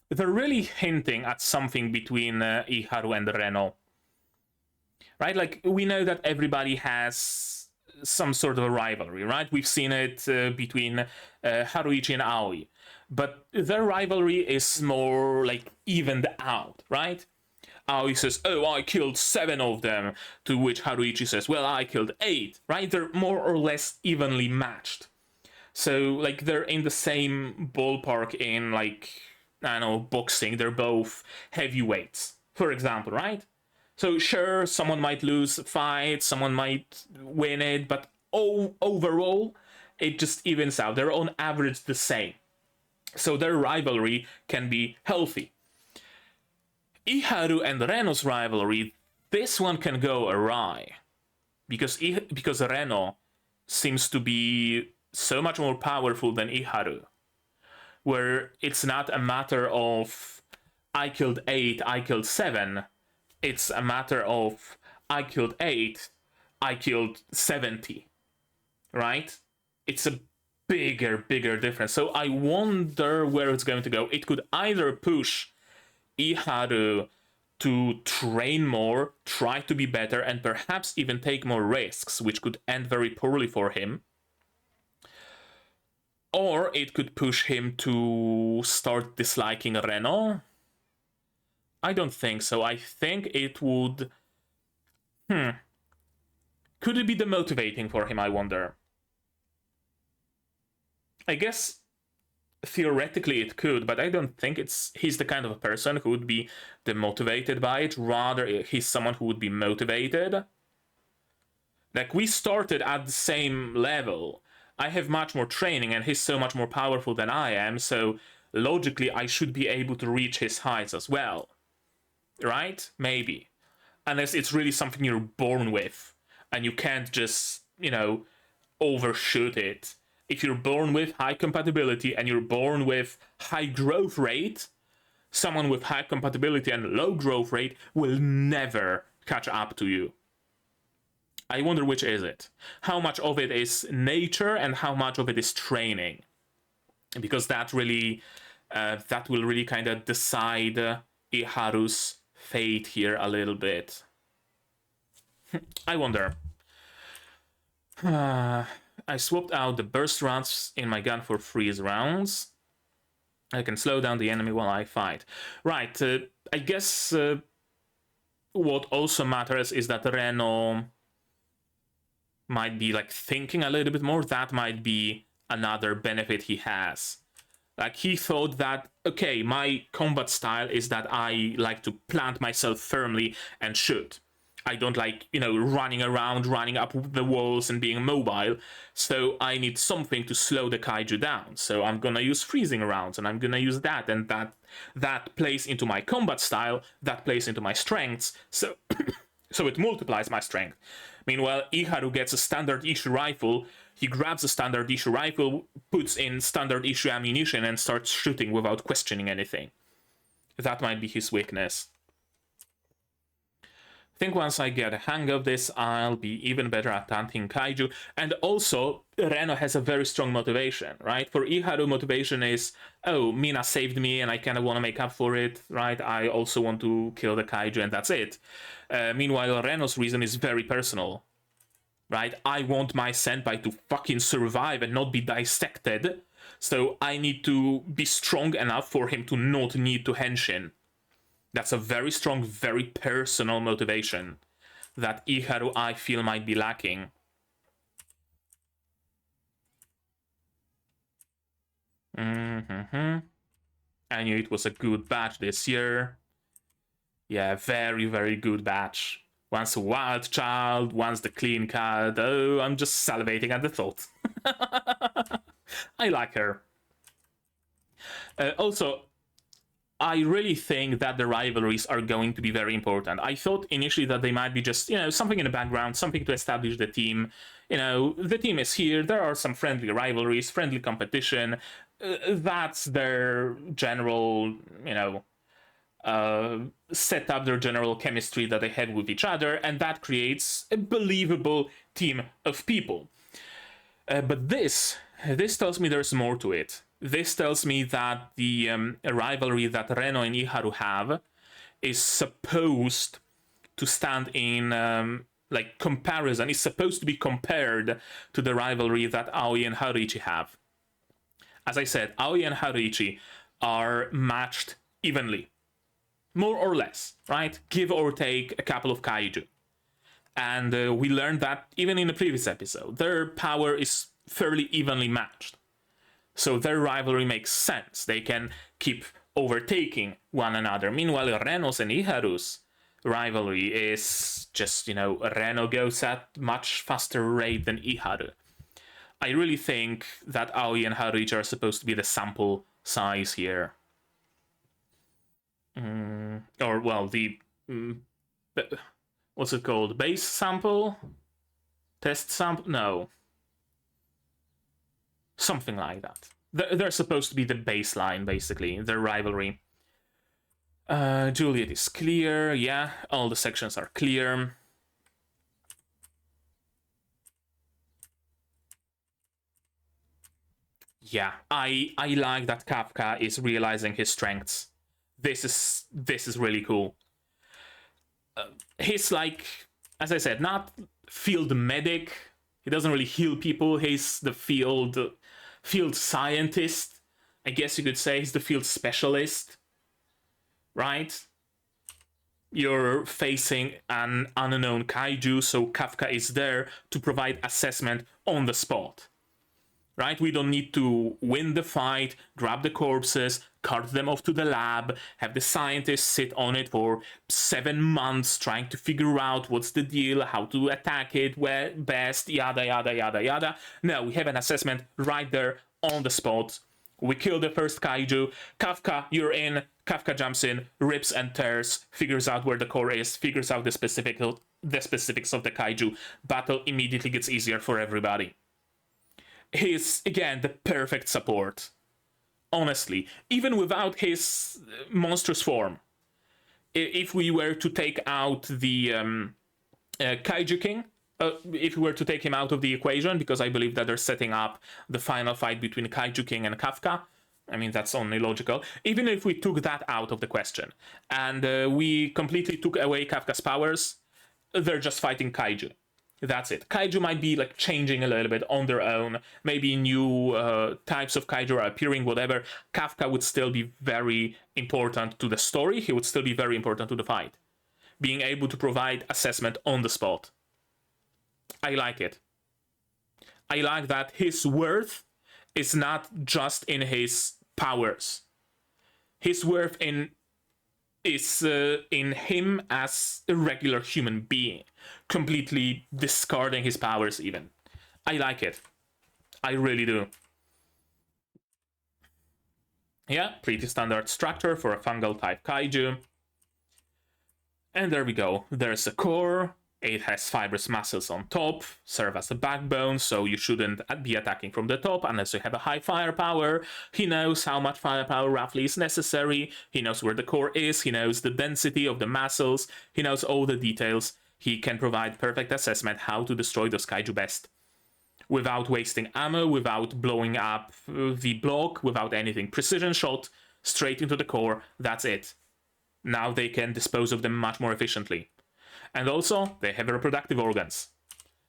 really hinting at something between Iharu and Reno. Right? Like, we know that everybody has some sort of a rivalry, right? We've seen it between Haruichi and Aoi. But their rivalry is more like evened out, right? Aoi says, oh, I killed 7 of them, to which Haruichi says, well, I killed 8, right? They're more or less evenly matched. So, like, they're in the same ballpark in, like, I don't know, boxing. They're both heavyweights, for example, right? So, sure, someone might lose a fight, someone might win it, but overall, it just evens out. They're on average the same. So their rivalry can be healthy. Iharu and Reno's rivalry, this one can go awry. Because Reno seems to be so much more powerful than Iharu. Where it's not a matter of I killed 8, I killed 7. It's a matter of I killed 8, I killed 70. Right? It's a bigger difference. So I wonder where it's going to go. It could either push Iharu to train more, try to be better, and perhaps even take more risks, which could end very poorly for him. Or it could push him to start disliking Reno. I don't think so. I think it would... Could it be demotivating for him, I wonder? I guess theoretically it could, but I don't think he's the kind of a person who would be demotivated by it. Rather, he's someone who would be motivated. Like, we started at the same level. I have much more training and he's so much more powerful than I am, so logically I should be able to reach his heights as well. Right? Maybe. Unless it's really something you're born with and you can't just, overshoot it. If you're born with high compatibility and you're born with high growth rate, someone with high compatibility and low growth rate will never catch up to you. I wonder which is it. How much of it is nature and how much of it is training? Because that will really kind of decide Iharu's fate here a little bit. I wonder. I swapped out the burst rounds in my gun for freeze rounds. I can slow down the enemy while I fight. Right, I guess what also matters is that Reno might be thinking a little bit more. That might be another benefit he has. He thought that, okay, my combat style is that I like to plant myself firmly and shoot. I don't like, running around, running up the walls and being mobile. So I need something to slow the kaiju down. So I'm gonna use freezing rounds and I'm gonna use that. And that plays into my combat style, that plays into my strengths. So, so it multiplies my strength. Meanwhile, Iharu gets a standard issue rifle. He grabs a standard issue rifle, puts in standard issue ammunition, and starts shooting without questioning anything. That might be his weakness. I think once I get a hang of this, I'll be even better at hunting kaiju. And also, Reno has a very strong motivation, right? For Iharu, motivation is, oh, Mina saved me and I kind of want to make up for it, right? I also want to kill the kaiju and that's it. Meanwhile, Reno's reason is very personal, right? I want my senpai to fucking survive and not be dissected, so I need to be strong enough for him to not need to henshin. That's a very strong, very personal motivation that Iharu, I feel, might be lacking. I knew it was a good batch this year. Yeah, very, very good batch. Once a wild child, once the clean cut. Oh, I'm just salivating at the thought. I like her. Also, I really think that the rivalries are going to be very important. I thought initially that they might be just, something in the background, something to establish the team. The team is here, there are some friendly rivalries, friendly competition. That's their general, set up their general chemistry that they have with each other, and that creates a believable team of people. But this tells me there's more to it. This tells me that the rivalry that Reno and Iharu have is supposed to stand in comparison. It's supposed to be compared to the rivalry that Aoi and Haruichi have. As I said, Aoi and Haruichi are matched evenly. More or less, right? Give or take a couple of kaiju. And we learned that even in the previous episode. Their power is fairly evenly matched. So their rivalry makes sense. They can keep overtaking one another. Meanwhile, Reno's and Iharu's rivalry is just, Reno goes at much faster rate than Iharu. I really think that Aoi and Haruichi are supposed to be the sample size here. Or, well, the... what's it called? Base sample? Test sample? No. Something like that. They're supposed to be the baseline, basically, their rivalry. Juliet is clear, yeah, all the sections are clear. Yeah, I like that Kafka is realizing his strengths. This is really cool. He's like, as I said, not field medic. He doesn't really heal people. He's the field scientist. I guess you could say he's the field specialist, right? You're facing an unknown kaiju, so Kafka is there to provide assessment on the spot. Right? We don't need to win the fight, grab the corpses, cart them off to the lab, have the scientists sit on it for 7 months trying to figure out what's the deal, how to attack it, where best, yada, yada, yada, yada. No, we have an assessment right there on the spot. We kill the first kaiju. Kafka, you're in. Kafka jumps in, rips and tears, figures out where the core is, figures out the specifics of the kaiju. Battle immediately gets easier for everybody. He's, again, the perfect support. Honestly, even without his monstrous form. If we were to take out the Kaiju King, if we were to take him out of the equation, because I believe that they're setting up the final fight between Kaiju King and Kafka, I mean, that's only logical. Even if we took that out of the question, and we completely took away Kafka's powers, they're just fighting Kaiju. That's it. Kaiju might be like changing a little bit on their own. Maybe new types of kaiju are appearing, whatever. Kafka would still be very important to the story. He would still be very important to the fight. Being able to provide assessment on the spot. I like it. I like that his worth is not just in his powers. His worth is in him as a regular human being, completely discarding his powers even. I like it. I really do. Yeah, pretty standard structure for a fungal type kaiju. And there we go. There's a core. It has fibrous muscles on top, serve as a backbone, so you shouldn't be attacking from the top unless you have a high firepower. He knows how much firepower roughly is necessary. He knows where the core is. He knows the density of the muscles. He knows all the details. He can provide perfect assessment how to destroy those kaiju best. Without wasting ammo, without blowing up the block, without anything. Precision shot, straight into the core, that's it. Now they can dispose of them much more efficiently. And also, they have reproductive organs.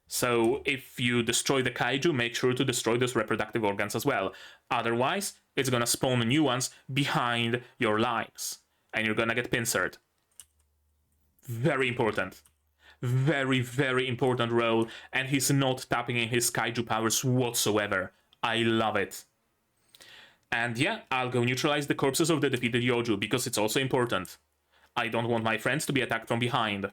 So if you destroy the kaiju, make sure to destroy those reproductive organs as well. Otherwise, it's gonna spawn new ones behind your lines. And you're gonna get pincered. Very important. Very, very important role. And he's not tapping in his kaiju powers whatsoever. I love it. And yeah, I'll go neutralize the corpses of the defeated Yoju, because it's also important. I don't want my friends to be attacked from behind.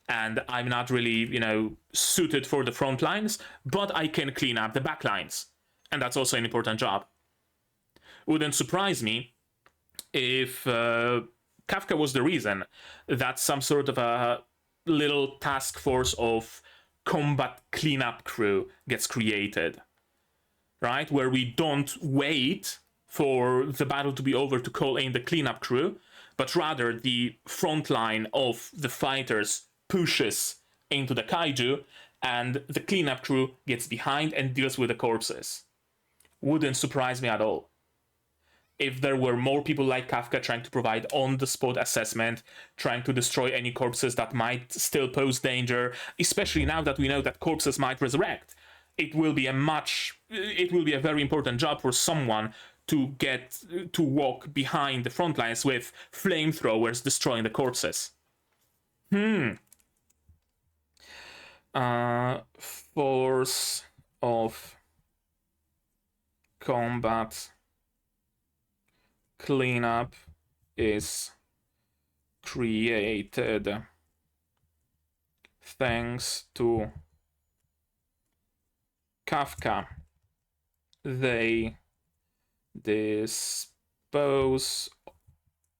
And I'm not really, suited for the front lines, but I can clean up the back lines. And that's also an important job. Wouldn't surprise me if Kafka was the reason that some sort of a little task force of combat cleanup crew gets created. Right? Where we don't wait for the battle to be over to call in the cleanup crew, but rather the front line of the fighters pushes into the kaiju, and the cleanup crew gets behind and deals with the corpses. Wouldn't surprise me at all. If there were more people like Kafka trying to provide on-the-spot assessment, trying to destroy any corpses that might still pose danger, especially now that we know that corpses might resurrect, it will be a very important job for someone to get to walk behind the front lines with flamethrowers destroying the corpses. Force of combat cleanup is created thanks to Kafka. They Dispose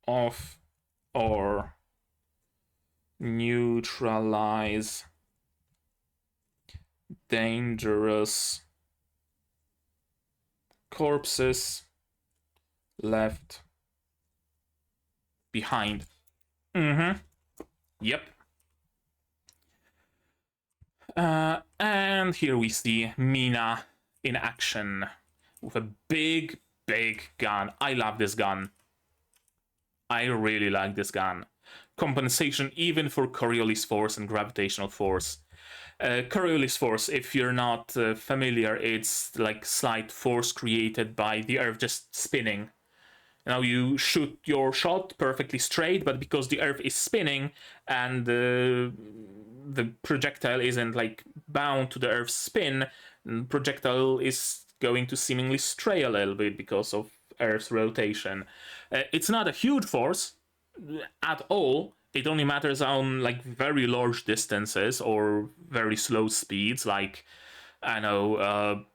of or neutralize dangerous corpses left behind. Yep. And here we see Mina in action with a big gun. I love this gun. I really like this gun. Compensation even for Coriolis force and gravitational force. Coriolis force, if you're not familiar, it's like slight force created by the Earth just spinning. Now you shoot your shot perfectly straight, but because the Earth is spinning and the projectile isn't like bound to the Earth's spin, the projectile is going to seemingly stray a little bit because of Earth's rotation. It's not a huge force at all. It only matters on like very large distances or very slow speeds, like I know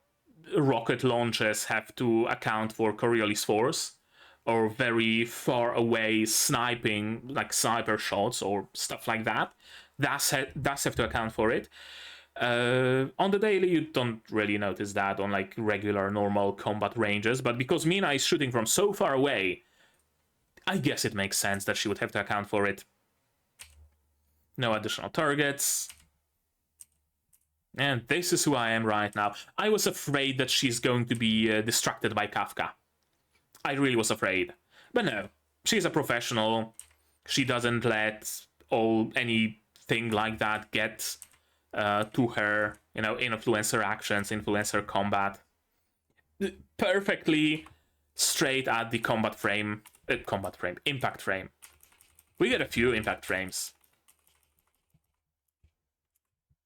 rocket launches have to account for Coriolis force, or very far away sniping, like sniper shots or stuff like that. Does have to account for it. On the daily, you don't really notice that on like regular normal combat ranges, but because Mina is shooting from so far away, I guess it makes sense that she would have to account for it. No additional targets. And this is who I am right now. I was afraid that she's going to be distracted by Kafka. I really was afraid. But no, she's a professional. She doesn't let anything like that get to her, you know, influence her actions, influence her combat. Perfectly straight at the impact frame. We get a few impact frames.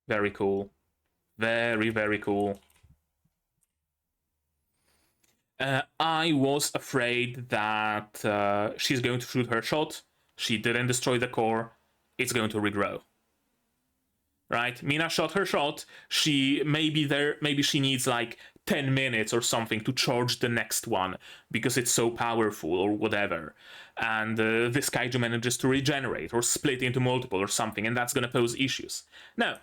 Very cool. Very cool. I was afraid that she's going to shoot her shot. She didn't destroy the core. It's going to regrow. Right? Mina shot her shot. Maybe she needs like 10 minutes or something to charge the next one because it's so powerful or whatever. And this kaiju manages to regenerate or split into multiple or something, and that's gonna pose issues. No.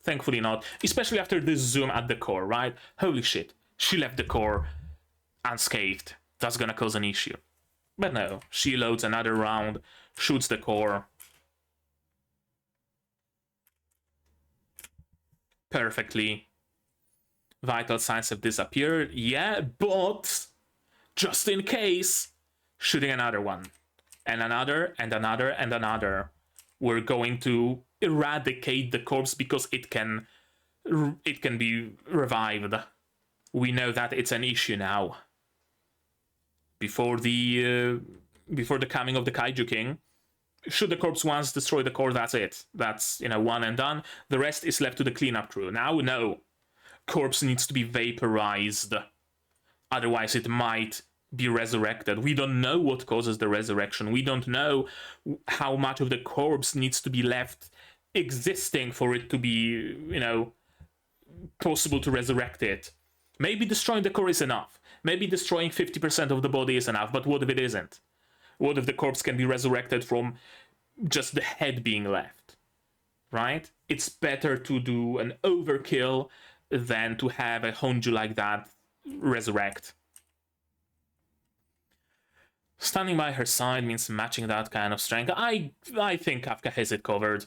Thankfully not. Especially after this zoom at the core, right? Holy shit. She left the core unscathed. That's gonna cause an issue. But no, she loads another round, shoots the core. Perfectly. Vital signs have disappeared. Yeah, but just in case, shooting another one. And another, and another, and another. We're going to eradicate the corpse because it can be revived. We know that it's an issue now. Before the coming of the Kaiju King, shoot the corpse once, destroy the core, that's it. That's, you know, one and done. The rest is left to the cleanup crew. Now, no. Corpse needs to be vaporized. Otherwise, it might be resurrected. We don't know what causes the resurrection. We don't know how much of the corpse needs to be left existing for it to be, you know, possible to resurrect it. Maybe destroying the core is enough. Maybe destroying 50% of the body is enough, but what if it isn't? What if the corpse can be resurrected from just the head being left? Right? It's better to do an overkill than to have a Honju like that resurrect. Standing by her side means matching that kind of strength. I think Kafka has it covered.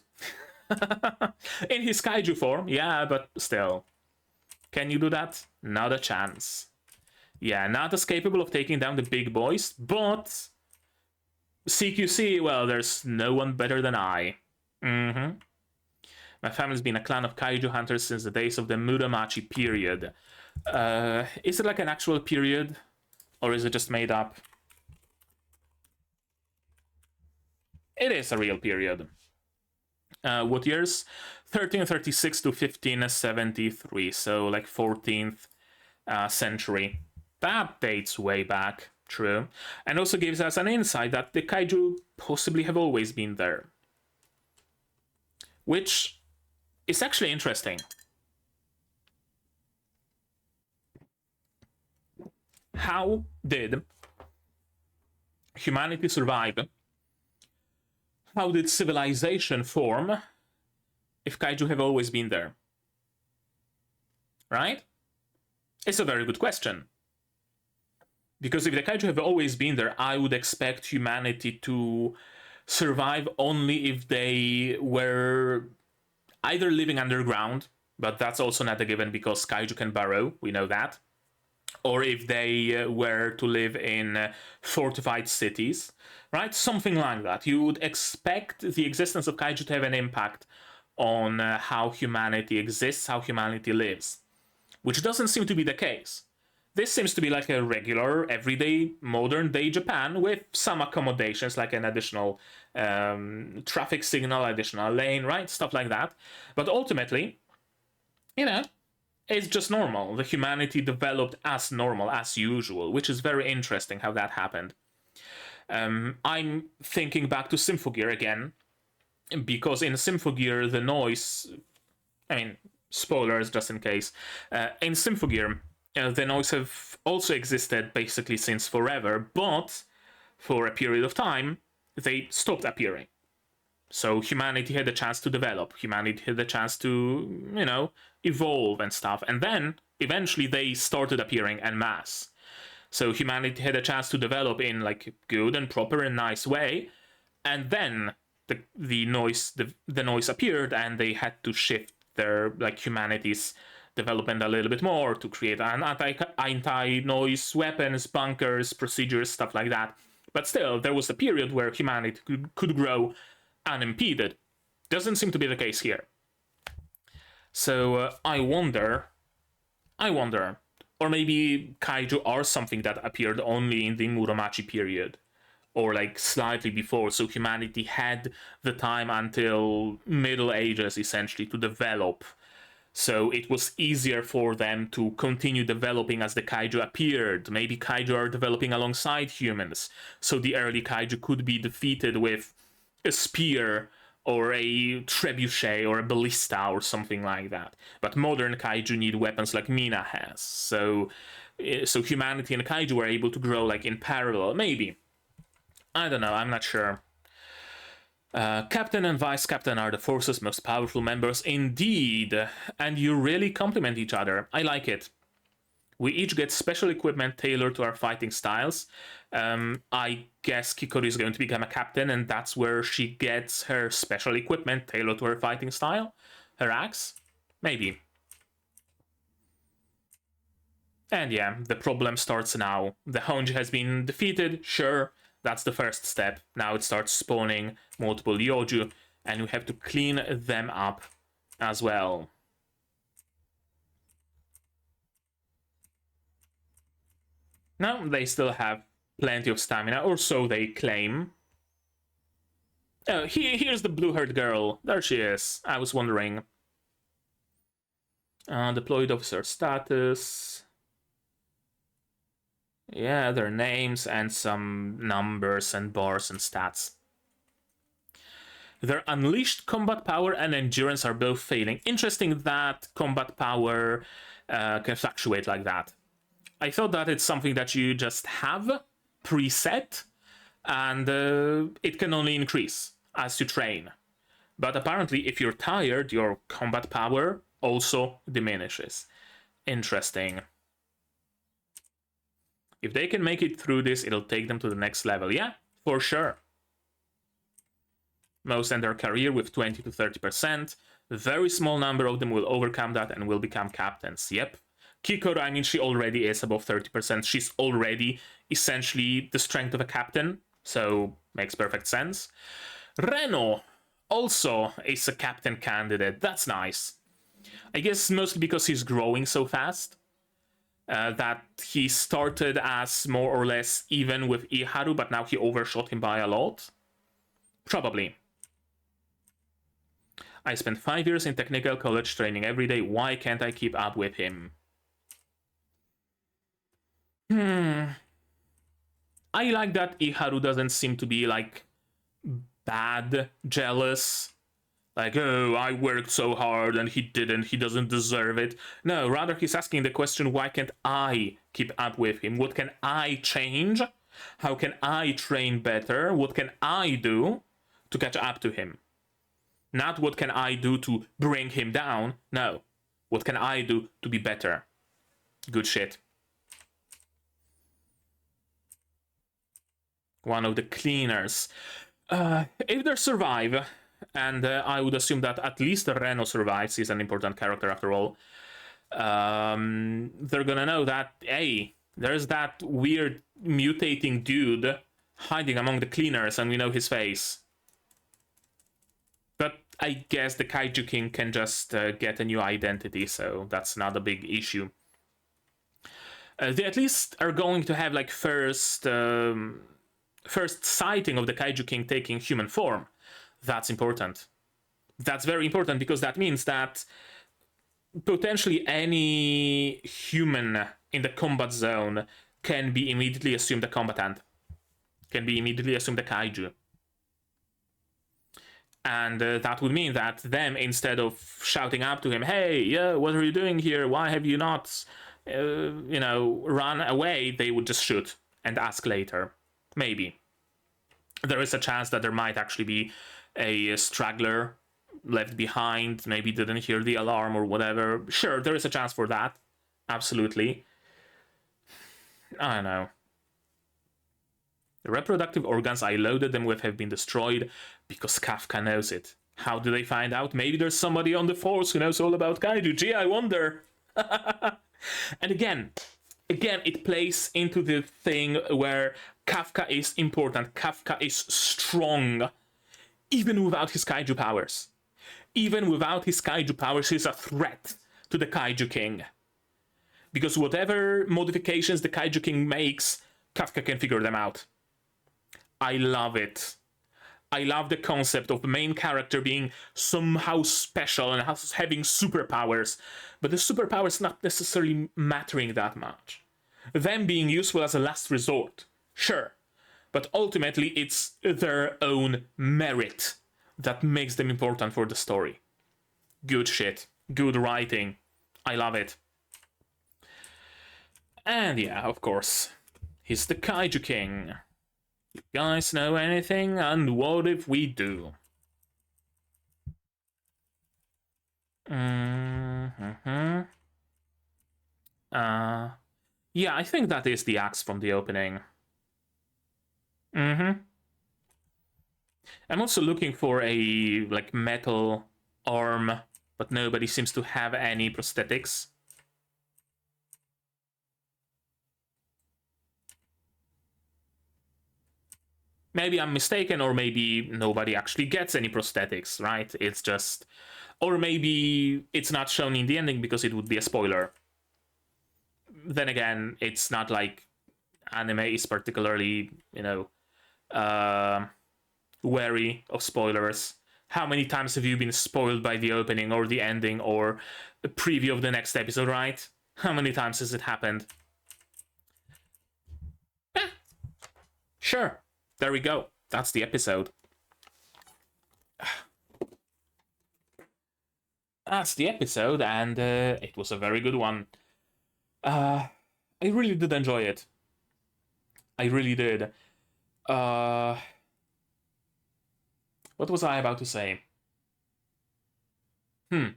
In his kaiju form, yeah, but still. Can you do that? Not a chance. Yeah, not as capable of taking down the big boys, but CQC, well, there's no one better than I. My family's been a clan of kaiju hunters since the days of the Muromachi period. Is it like an actual period? Or is it just made up? It is a real period. What years? 1336 to 1573, so like 14th century. That dates way back, true. And also gives us an insight that the kaiju possibly have always been there. Which is actually interesting. How did humanity survive? How did civilization form if kaiju have always been there? Right? It's a very good question. Because if the kaiju have always been there, I would expect humanity to survive only if they were either living underground, but that's also not a given because kaiju can burrow, we know that, or if they were to live in fortified cities, right? Something like that. You would expect the existence of kaiju to have an impact on how humanity exists, how humanity lives, which doesn't seem to be the case. This seems to be like a regular, everyday, modern-day Japan with some accommodations, like an additional traffic signal, additional lane, right? Stuff like that. But ultimately, you know, it's just normal. The humanity developed as normal, as usual, which is very interesting how that happened. I'm thinking back to Symphogear again, because in Symphogear, the noise... I mean, spoilers just in case. In Symphogear, the noise have also existed basically since forever, but for a period of time, they stopped appearing. So humanity had a chance to develop. Humanity had a chance to, you know, evolve and stuff. And then, eventually, they started appearing en masse. So humanity had a chance to develop in, like, good and proper and nice way. And then the noise appeared, and they had to shift their, like, humanity's development a little bit more to create an anti-noise weapons, bunkers, procedures, stuff like that. But still, there was a period where humanity could grow unimpeded. Doesn't seem to be the case here. So I wonder, or maybe kaiju are something that appeared only in the Muromachi period, or like slightly before, so humanity had the time until Middle Ages essentially to develop. So it was easier for them to continue developing as the kaiju appeared. Maybe kaiju are developing alongside humans, so the early kaiju could be defeated with a spear or a trebuchet or a ballista or something like that. But modern kaiju need weapons like Mina has. So humanity and kaiju were able to grow like in parallel. Maybe. I don't know, I'm not sure. Captain and Vice Captain are the Force's most powerful members indeed, and you really complement each other. I like it. We each get special equipment tailored to our fighting styles. I guess Kikoru is going to become a captain, and that's where she gets her special equipment tailored to her fighting style. Her axe? Maybe. And yeah, the problem starts now. The Honji has been defeated, sure. That's the first step. Now it starts spawning multiple Yoju, and we have to clean them up as well. Now they still have plenty of stamina, or so they claim. Oh, here's the blue-haired girl. There she is. I was wondering. Deployed officer status. Yeah, their names and some numbers and bars and stats. Their unleashed combat power and endurance are both failing. Interesting that combat power can fluctuate like that. I thought that it's something that you just have preset, and it can only increase as you train. But apparently, if you're tired, your combat power also diminishes. Interesting. If they can make it through this, it'll take them to the next level. Yeah, for sure. Most end their career with 20 to 30%. A very small number of them will overcome that and will become captains. Yep. Kikoru, I mean, she already is above 30%. She's already essentially the strength of a captain, so makes perfect sense. Reno also is a captain candidate. That's nice. I guess mostly because he's growing so fast. That he started as more or less even with Iharu, but now he overshot him by a lot. Probably. I spent 5 years in technical college training every day. Why can't I keep up with him? I like that Iharu doesn't seem to be, like, bad, jealous. Like, oh, I worked so hard and he doesn't deserve it. No, rather he's asking the question, why can't I keep up with him? What can I change? How can I train better? What can I do to catch up to him? Not what can I do to bring him down. No, what can I do to be better? Good shit. One of the cleaners. If they survive, and I would assume that at least Reno survives, he's an important character after all, they're gonna know that, hey, there's that weird mutating dude hiding among the cleaners and we know his face. But I guess the Kaiju King can just get a new identity, so that's not a big issue. They at least are going to have like first sighting of the Kaiju King taking human form. That's important. That's very important because that means that potentially any human in the combat zone can be immediately assumed a combatant, can be immediately assumed a kaiju. And that would mean that them, instead of shouting up to him, hey, yeah, what are you doing here? Why have you not, run away? They would just shoot and ask later. Maybe. There is a chance that there might actually be a straggler left behind, maybe didn't hear the alarm or whatever. Sure, there is a chance for that. Absolutely. I don't know. The reproductive organs I loaded them with have been destroyed because Kafka knows it. How do they find out? Maybe there's somebody on the force who knows all about kaiju. Gee, I wonder. And again, it plays into the thing where Kafka is important. Kafka is strong. Even without his kaiju powers. Even without his kaiju powers, he's a threat to the Kaiju King. Because whatever modifications the Kaiju King makes, Kafka can figure them out. I love it. I love the concept of the main character being somehow special and having superpowers, but the superpowers not necessarily mattering that much. Them being useful as a last resort, sure, but ultimately it's their own merit that makes them important for the story. Good shit. Good writing. I love it. And yeah, of course, he's the Kaiju King. You guys know anything? And what if we do? Yeah, I think that is the axe from the opening. I'm also looking for a like metal arm, but nobody seems to have any prosthetics. Maybe I'm mistaken, or maybe nobody actually gets any prosthetics, right? It's just... Or maybe it's not shown in the ending because it would be a spoiler. Then again, it's not like anime is particularly, wary of spoilers. How many times have you been spoiled by the opening or the ending or the preview of the next episode, right? How many times has it happened? Sure. There we go. That's the episode. That's the episode, and it was a very good one. I really did enjoy it. I really did. What was I about to say? I'm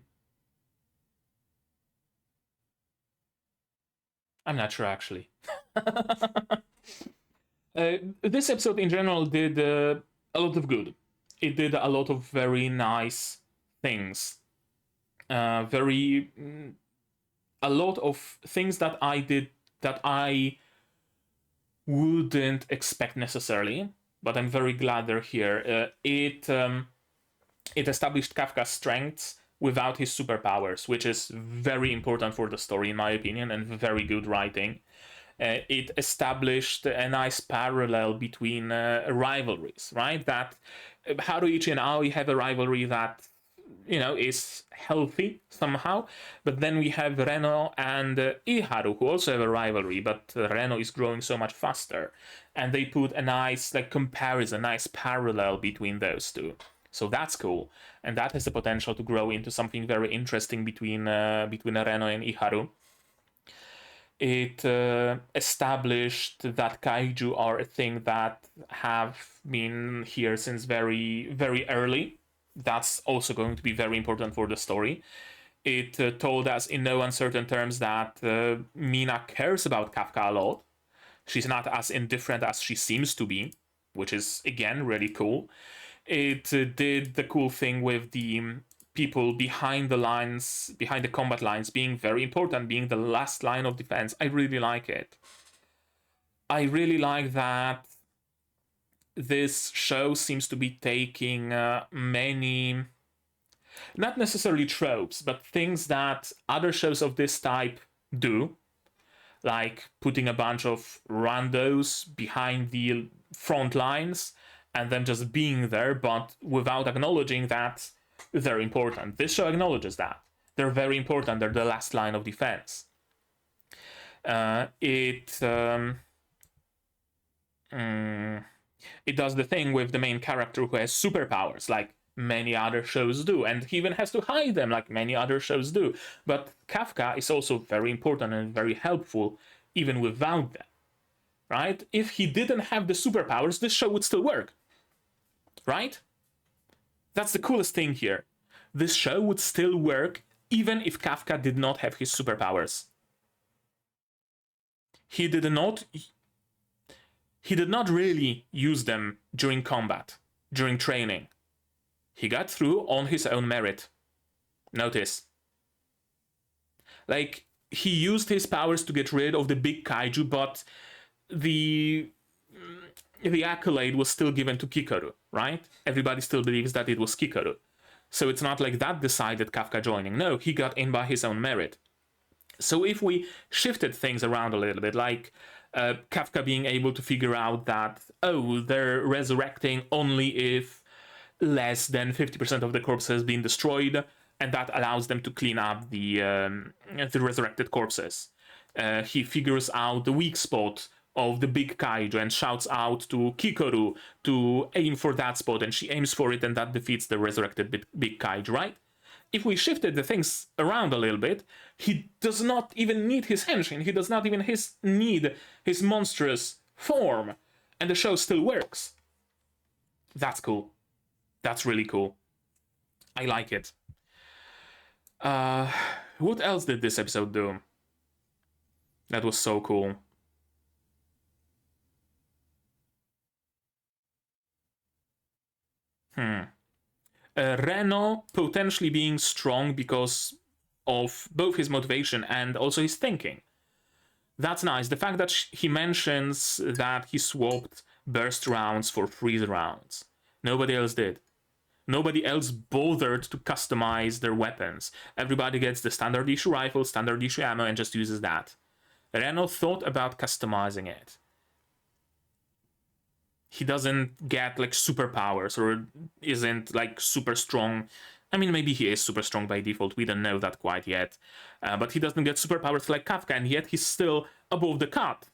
not sure, actually. This episode in general did a lot of good. It did a lot of very nice things. A lot of things that I did that I wouldn't expect necessarily, but I'm very glad they're here. It established Kafka's strengths without his superpowers, which is very important for the story, in my opinion, and very good writing. It established a nice parallel between rivalries, right? That Haruichi and Aoi have a rivalry that, is healthy somehow, but then we have Reno and Iharu, who also have a rivalry, but Reno is growing so much faster, and they put a nice comparison, nice parallel between those two, So that's cool, and that has the potential to grow into something very interesting between Reno and Iharu. It established that kaiju are a thing that have been here since very, very early. That's also going to be very important for the story. It told us in no uncertain terms that Mina cares about Kafka a lot. She's not as indifferent as she seems to be, which is, again, really cool. It did the cool thing with the people behind the lines, behind the combat lines, being very important, being the last line of defense. I really like it. I really like that this show seems to be taking many, not necessarily tropes, but things that other shows of this type do, like putting a bunch of randos behind the front lines and them just being there, but without acknowledging that they're important. This show acknowledges that. They're very important. They're the last line of defense. It does the thing with the main character who has superpowers, like many other shows do, and he even has to hide them like many other shows do. But Kafka is also very important and very helpful even without them, right? If he didn't have the superpowers, this show would still work, right? That's the coolest thing here. This show would still work even if Kafka did not have his superpowers. He did not really use them during combat, during training. He got through on his own merit. Notice. Like, he used his powers to get rid of the big kaiju, but the accolade was still given to Kikoru, right? Everybody still believes that it was Kikoru. So it's not like that decided Kafka joining. No, he got in by his own merit. So if we shifted things around a little bit, like Kafka being able to figure out that, oh, they're resurrecting only if less than 50% of the corpse has been destroyed, and that allows them to clean up the resurrected corpses. He figures out the weak spot of the big kaiju and shouts out to Kikoru to aim for that spot, and she aims for it, and that defeats the resurrected big kaiju, right? If we shifted the things around a little bit, he does not even need his henshin, he does not even need his monstrous form, and the show still works. That's cool. That's really cool. I like it. What else did this episode do? That was so cool. Reno potentially being strong because of both his motivation and also his thinking. That's nice. The fact that he mentions that he swapped burst rounds for freeze rounds. Nobody else did. Nobody else bothered to customize their weapons. Everybody gets the standard issue rifle, standard issue ammo, and just uses that. Reno thought about customizing it. He doesn't get like superpowers or isn't like super strong. I mean, maybe he is super strong by default. We don't know that quite yet. But he doesn't get superpowers like Kafka, and yet he's still above the cut.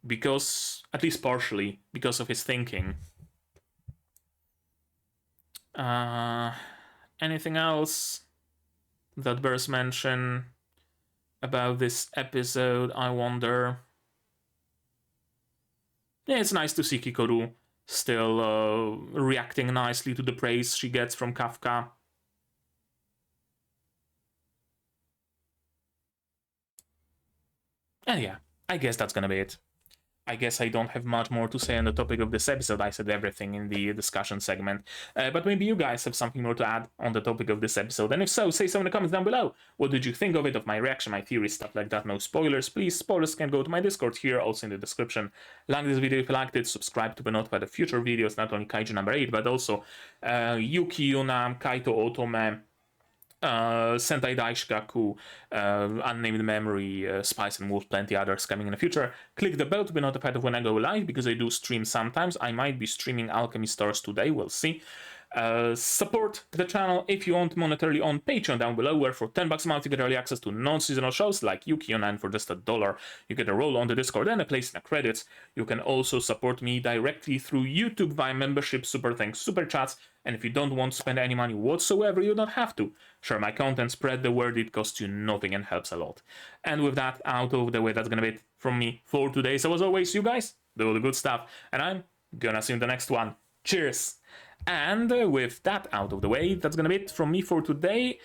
Because, at least partially, because of his thinking. Anything else that bears mention about this episode, I wonder? Yeah, it's nice to see Kikoru still reacting nicely to the praise she gets from Kafka. And yeah, I guess that's gonna be it. I guess I don't have much more to say on the topic of this episode. I said everything in the discussion segment. But maybe you guys have something more to add on the topic of this episode. And if so, say so in the comments down below. What did you think of it, of my reaction, my theories, stuff like that? No spoilers, please. Spoilers can go to my Discord here, also in the description. Like this video if you liked it. Subscribe to be notified of future videos, not only Kaiju number 8, but also Yuuki, Yuuna, Kaito, Otome, Sentai Daishikaku, Unnamed Memory, Spice and Wolf, plenty others coming in the future. Click the bell to be notified of when I go live, because I do stream sometimes. I might be streaming Alchemy Stars today, we'll see. Support the channel if you want monetarily on Patreon down below, where for $10 a month you get early access to non-seasonal shows like Yuuki, Yuuna, and for just $1 you get a role on the Discord and a place in the credits. You can also support me directly through YouTube via membership, super thanks, super chats, and if you don't want to spend any money whatsoever, you don't have to. Share my content, spread the word, it costs you nothing and helps a lot. And with that out of the way, that's gonna be it from me for today. So as always, you guys do all the good stuff, and I'm gonna see you in the next one. Cheers! And with that out of the way, that's gonna be it from me for today.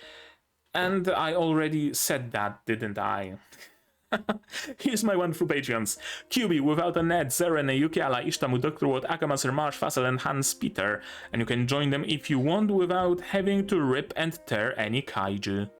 And I already said that, didn't I? Here's my wonderful Patreons. QB, Without a Ned, Zeren, Yuuki, Ala, Ishtamu, Dr. Watt, Akamaser, Marsh, Fassel, and Hans Peter. And you can join them if you want without having to rip and tear any kaiju.